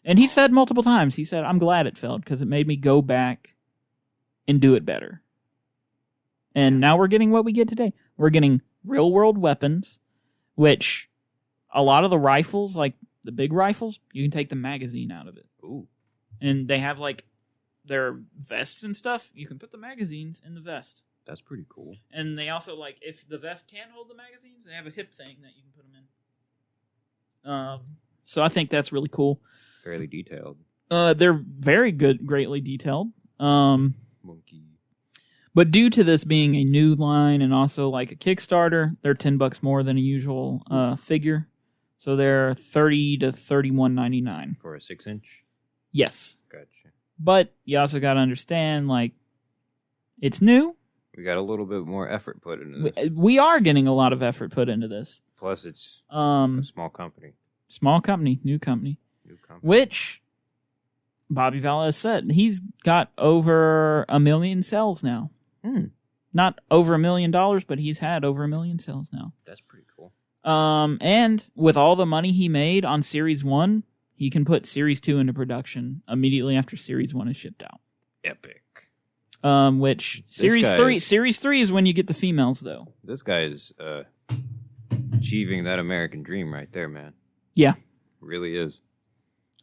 And he said multiple times, he said, I'm glad it failed because it made me go back and do it better. And now we're getting what we get today. We're getting real-world weapons, which a lot of the rifles, like the big rifles, you can take the magazine out of it. Ooh. And they have, like, their vests and stuff. You can put the magazines in the vest. That's pretty cool. And they also, like, if the vest can't hold the magazines, they have a hip thing that you can put them in. So I think that's really cool. Fairly detailed. They're very good, greatly detailed. Monkey. But due to this being a new line and also like a Kickstarter, they're $10 more than a usual figure. So they're $30 to $31.99 For a 6-inch? Yes. Gotcha. But you also got to understand, like, it's new. We got a little bit more effort put into this. We are getting a lot of effort put into this. Plus, it's a small company. Small company, new company. New company. Which Bobby Valla has said he's got over 1 million sales now. Not over $1 million, but he's had over 1 million sales now. That's pretty cool. And with all the money he made on Series 1, he can put Series 2 into production immediately after Series 1 is shipped out. Epic. Which Series 3 is when you get the females, though. This guy is achieving that American dream right there, man. Yeah. Really is.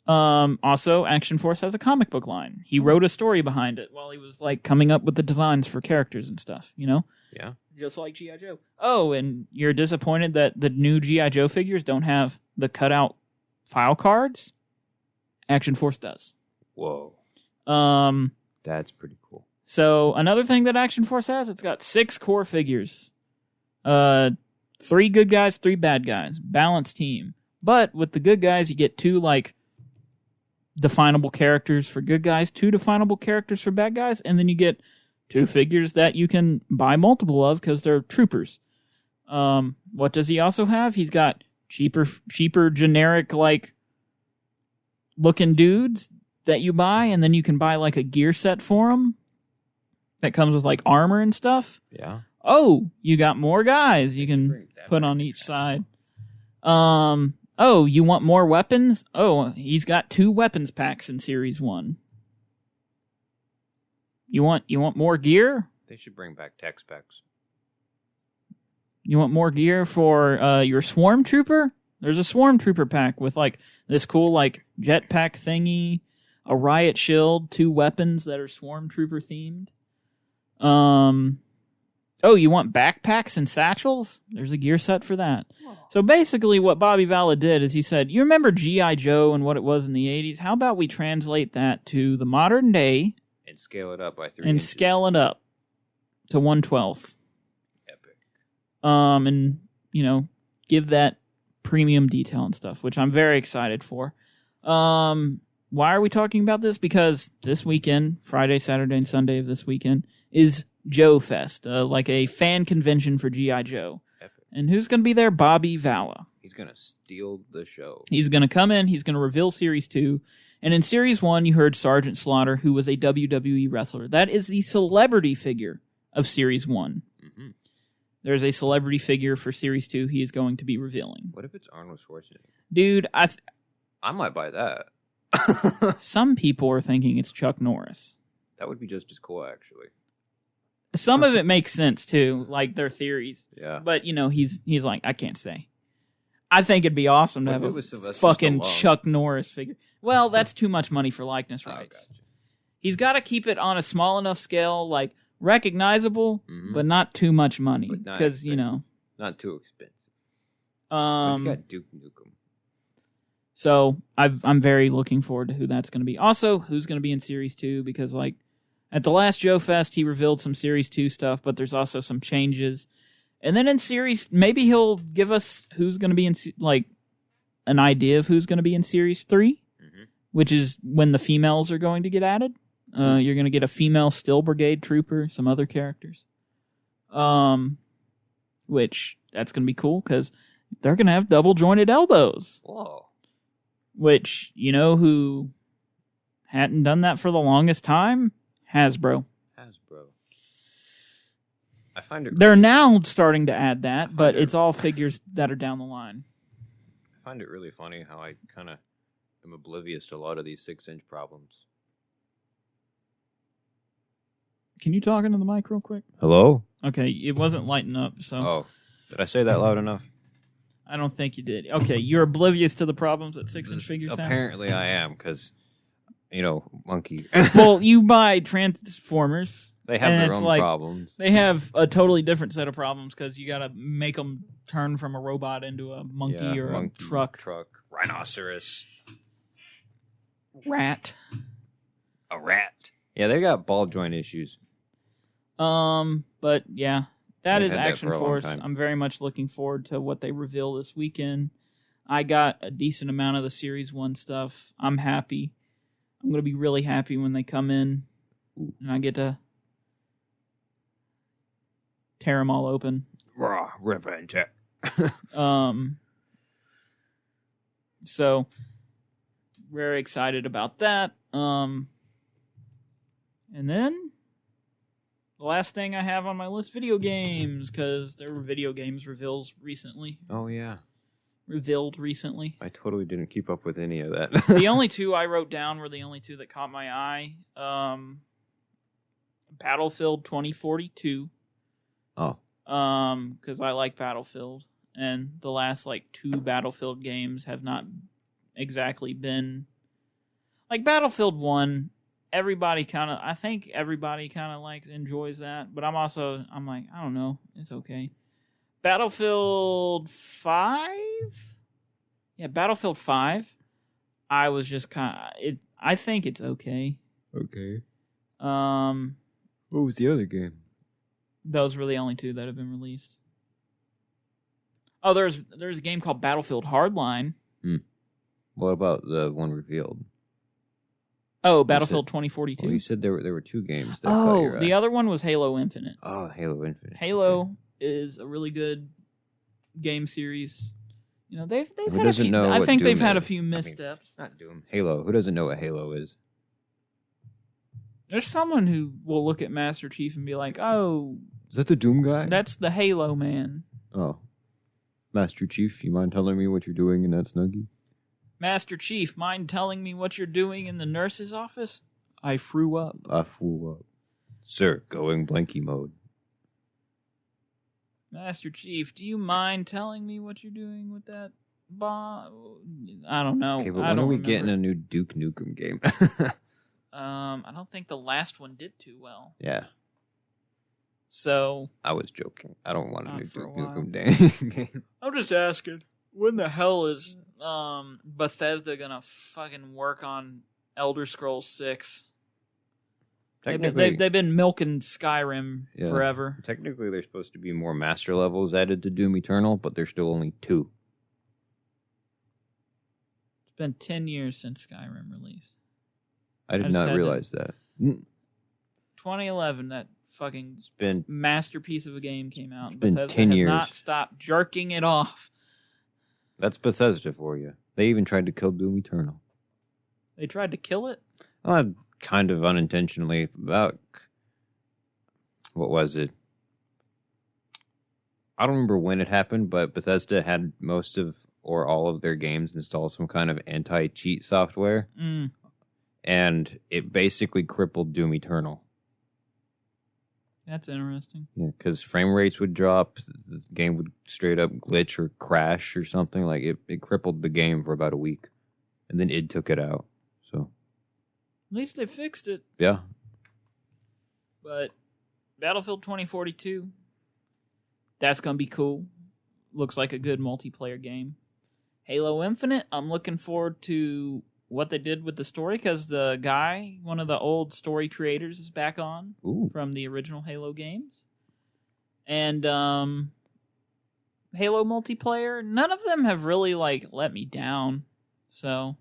Also, Action Force has a comic book line. He wrote a story behind it while he was, like, coming up with the designs for characters and stuff, you know? Yeah. Just like G.I. Joe. Oh, and you're disappointed that the new G.I. Joe figures don't have the cutout file cards? Action Force does. Whoa. That's pretty cool. So, another thing that Action Force has, it's got 6 core figures. 3 good guys, 3 bad guys. Balanced team. But with the good guys, you get 2, like, definable characters for good guys, 2 definable characters for bad guys, and then you get 2 figures that you can buy multiple of because they're troopers. What does he also have? He's got cheaper generic, like, looking dudes that you buy, and then you can buy, like, a gear set for them that comes with, like, armor and stuff. Yeah. Oh, you got more guys you can put on each side. Oh, you want more weapons? Oh, he's got 2 weapons packs in Series 1. You want more gear? They should bring back text packs. You want more gear for your Swarm Trooper? There's a Swarm Trooper pack with, like, this cool, like, jetpack thingy, a riot shield, 2 weapons that are Swarm Trooper themed. Oh, you want backpacks and satchels? There's a gear set for that. Whoa. So basically what Bobby Valla did is he said, you remember G.I. Joe and what it was in the 80s? How about we translate that to the modern day? And scale it up by 3 and inches. Scale it up to 1/12. Epic. And, you know, give that premium detail and stuff, which I'm very excited for. Why are we talking about this? Because this weekend, Friday, Saturday, and Sunday of this weekend, is Joe Fest, like a fan convention for G.I. Joe. Epic. And who's going to be there? Bobby Valla. He's going to steal the show. He's going to come in, he's going to reveal Series 2, and in Series 1 you heard Sergeant Slaughter, who was a WWE wrestler. That is the celebrity figure of Series 1. Mm-hmm. There's a celebrity figure for Series 2 he is going to be revealing. What if it's Arnold Schwarzenegger? Dude, I might buy that. Some people are thinking it's Chuck Norris. That would be just as cool, actually. Some of it makes sense, too, like their theories. Yeah. But, you know, he's like, I can't say. I think it'd be awesome to have a fucking Chuck Norris figure. Well, that's too much money for likeness rights. Gotcha. He's got to keep it on a small enough scale, like, recognizable, but not too much money. Because, you know. Not too expensive. You got Duke Nukem. So, I'm very looking forward to who that's going to be. Also, who's going to be in Series 2, because, like, at the last Joe Fest, he revealed some Series 2 stuff, but there's also some changes. And then in Series, maybe he'll give us who's going to be in, like, an idea of who's going to be in Series 3, which is when the females are going to get added. You're going to get a female Steel Brigade trooper, some other characters. which that's going to be cool because they're going to have double jointed elbows. Whoa. Which, you know who hadn't done that for the longest time? Hasbro. I find it. They're now starting to add that, but it's all figures that are down the line. I find it really funny how I kind of am oblivious to a lot of these 6-inch problems. Can you talk into the mic real quick? Hello? Okay, it wasn't lighting up, so... Oh, did I say that loud enough? I don't think you did. Okay, you're oblivious to the problems that 6-inch figures have? Apparently I am, because, monkey. Well, you buy Transformers... They have their own problems. They have a totally different set of problems because you got to make them turn from a robot into a monkey or a truck. Rhinoceros. Rat. A rat. Yeah, they got ball joint issues. But yeah, that is Action for a long Force. time. I'm very much looking forward to what they reveal this weekend. I got a decent amount of the Series 1 stuff. I'm happy. I'm going to be really happy when they come in and I get to tear them all open. Raw, rip and check. So very excited about that. And then the last thing I have on my list, video games, because there were video games reveals recently. Oh yeah, revealed recently. I totally didn't keep up with any of that. The only two I wrote down were the only two that caught my eye. Battlefield 2042. Oh. Because I like Battlefield, and the last two Battlefield games have not exactly been like Battlefield 1. I think everybody kind of enjoys that, but I'm like, I don't know, it's okay. Battlefield 5? Yeah, Battlefield 5. I was just I think it's okay. Okay. What was the other game? Those were the only two that have been released. Oh, there's a game called Battlefield Hardline. What about the one revealed? Oh, Battlefield 2042. Well, you said there were two games. That caught your eye. The other one was Halo Infinite. Oh, Halo Infinite. Halo is a really good game series. They've Who had a few. know I what think Doom they've had a is? few missteps. Not Doom. Halo. Who doesn't know what Halo is? There's someone who will look at Master Chief and be like, "Oh, is that the Doom guy? That's the Halo man." Oh, Master Chief, you mind telling me what you're doing in that Snuggie? Master Chief, mind telling me what you're doing in the nurse's office? I threw up. Sir, going blanky mode. Master Chief, do you mind telling me what you're doing with that bomb? I don't know. Okay, but when are we getting a new Duke Nukem game? I don't think the last one did too well. Yeah. So I was joking. I don't want a new Duke Nukem game. I'm just asking. When the hell is Bethesda gonna fucking work on Elder Scrolls 6? They've been milking Skyrim forever. Technically, there's supposed to be more master levels added to Doom Eternal, but there's still only 2. It's been 10 years since Skyrim released. I did not realize that. 2011, that fucking masterpiece of a game came out. It's been Bethesda 10 years. has not stopped jerking it off. That's Bethesda for you. They even tried to kill Doom Eternal. They tried to kill it? Kind of unintentionally. About, what was it? I don't remember when it happened, but Bethesda had most of or all of their games install some kind of anti-cheat software. And it basically crippled Doom Eternal. That's interesting. Yeah, because frame rates would drop, the game would straight up glitch or crash or something. Like it crippled the game for about a week, and then id took it out. So at least they fixed it. Yeah. But Battlefield 2042, that's gonna be cool. Looks like a good multiplayer game. Halo Infinite, I'm looking forward to what they did with the story, because the guy, one of the old story creators, is back on from the original Halo games. And Halo multiplayer, none of them have really let me down. So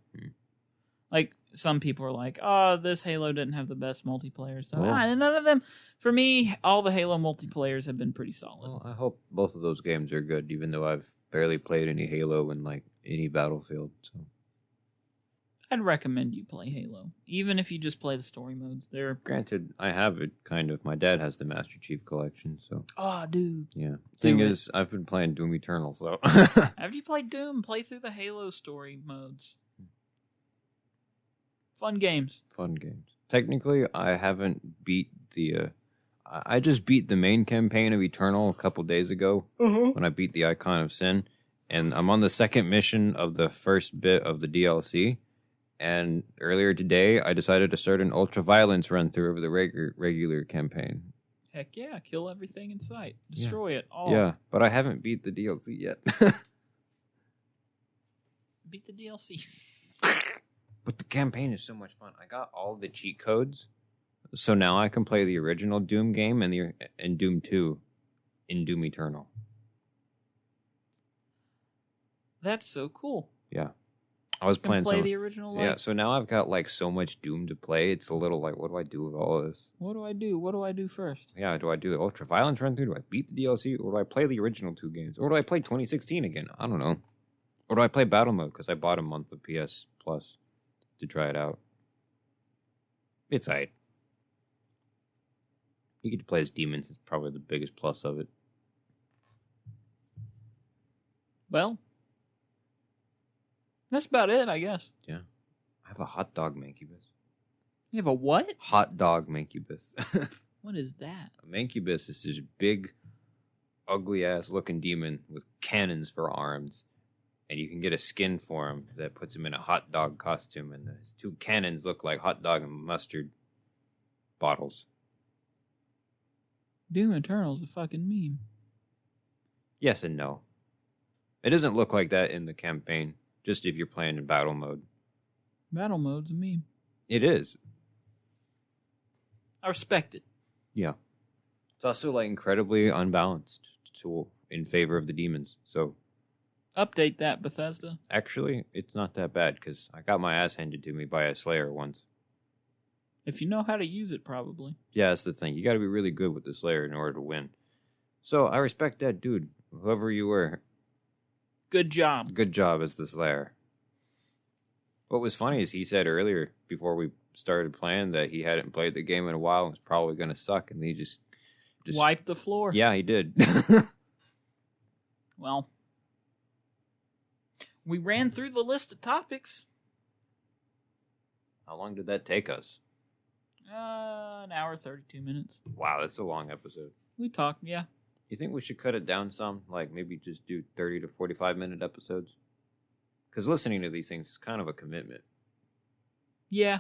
some people are like, oh, this Halo didn't have the best multiplayer stuff. Well, None of them. For me, all the Halo multiplayers have been pretty solid. Well, I hope both of those games are good, even though I've barely played any Halo in like any Battlefield. So I'd recommend you play Halo, even if you just play the story modes. They're granted, I have it kind of. My dad has the Master Chief Collection, so oh, dude. yeah. Thing is, I've been playing Doom Eternal, so After you play Doom, play through the Halo story modes. Fun games. Fun games. Technically, I haven't beat the. I just beat the main campaign of Eternal a couple days ago when I beat the Icon of Sin, and I'm on the second mission of the first bit of the DLC. And earlier today, I decided to start an ultra-violence run-through of the regular campaign. Heck yeah, kill everything in sight. Destroy it all. Yeah, but I haven't beat the DLC yet. Beat the DLC. But the campaign is so much fun. I got all the cheat codes, so now I can play the original Doom game and Doom 2 in Doom Eternal. That's so cool. Yeah. I was playing the original. Yeah, so now I've got like so much Doom to play. It's a little like, what do I do with all of this? What do I do? What do I do first? Yeah, do I do the ultra violence run through? Do I beat the DLC, or do I play the original 2 games, or do I play 2016 again? I don't know. Or do I play battle mode because I bought a month of PS Plus to try it out? It's aight. You get to play as demons. It's probably the biggest plus of it. Well. That's about it, I guess. Yeah. I have a hot dog mancubus. You have a what? Hot dog mancubus. What is that? A mancubus is this big, ugly-ass looking demon with cannons for arms. And you can get a skin for him that puts him in a hot dog costume. And his 2 cannons look like hot dog and mustard bottles. Doom Eternal's a fucking meme. Yes and no. It doesn't look like that in the campaign. Just if you're playing in battle mode. Battle mode's a meme. It is. I respect it. Yeah. It's also like incredibly unbalanced in favor of the demons. So update that, Bethesda. Actually, it's not that bad because I got my ass handed to me by a Slayer once. If you know how to use it, probably. Yeah, that's the thing. You got to be really good with the Slayer in order to win. So I respect that dude, whoever you were. Good job. Good job as the Slayer. What was funny is he said earlier, before we started playing, that he hadn't played the game in a while and was probably going to suck, and he just wiped the floor. Yeah, he did. Well, we ran through the list of topics. How long did that take us? An hour, 32 minutes. Wow, that's a long episode. We talked, yeah. You think we should cut it down some? Like maybe just do 30 to 45-minute episodes? Because listening to these things is kind of a commitment. Yeah.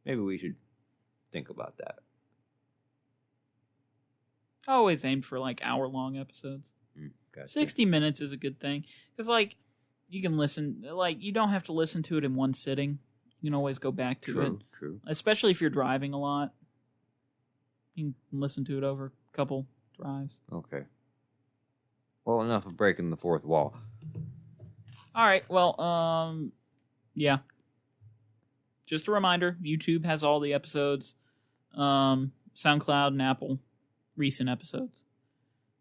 Maybe we should think about that. I always aimed for like hour-long episodes. Gotcha. 60 minutes is a good thing. Because like, you can listen, like, you don't have to listen to it in one sitting. You can always go back to it. True. Especially if you're driving a lot. You can listen to it over a couple drives. Okay. Well, enough of breaking the fourth wall. All right. Well, yeah. Just a reminder, YouTube has all the episodes. SoundCloud and Apple recent episodes.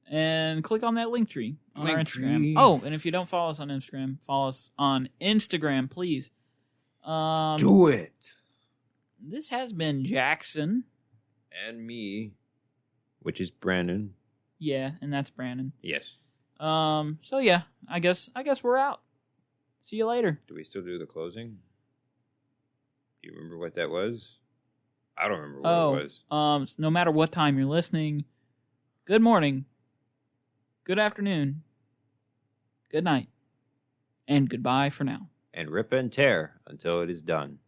And click on that link tree on our Instagram. Oh, and if you don't follow us on Instagram, follow us on Instagram, please. Do it. This has been Jackson. And me, which is Brannon. Yeah, and that's Brannon. Yes. So yeah, I guess we're out. See you later. Do we still do the closing? Do you remember what that was? I don't remember what it was. No matter what time you're listening, good morning, good afternoon, good night, and goodbye for now. And rip and tear until it is done.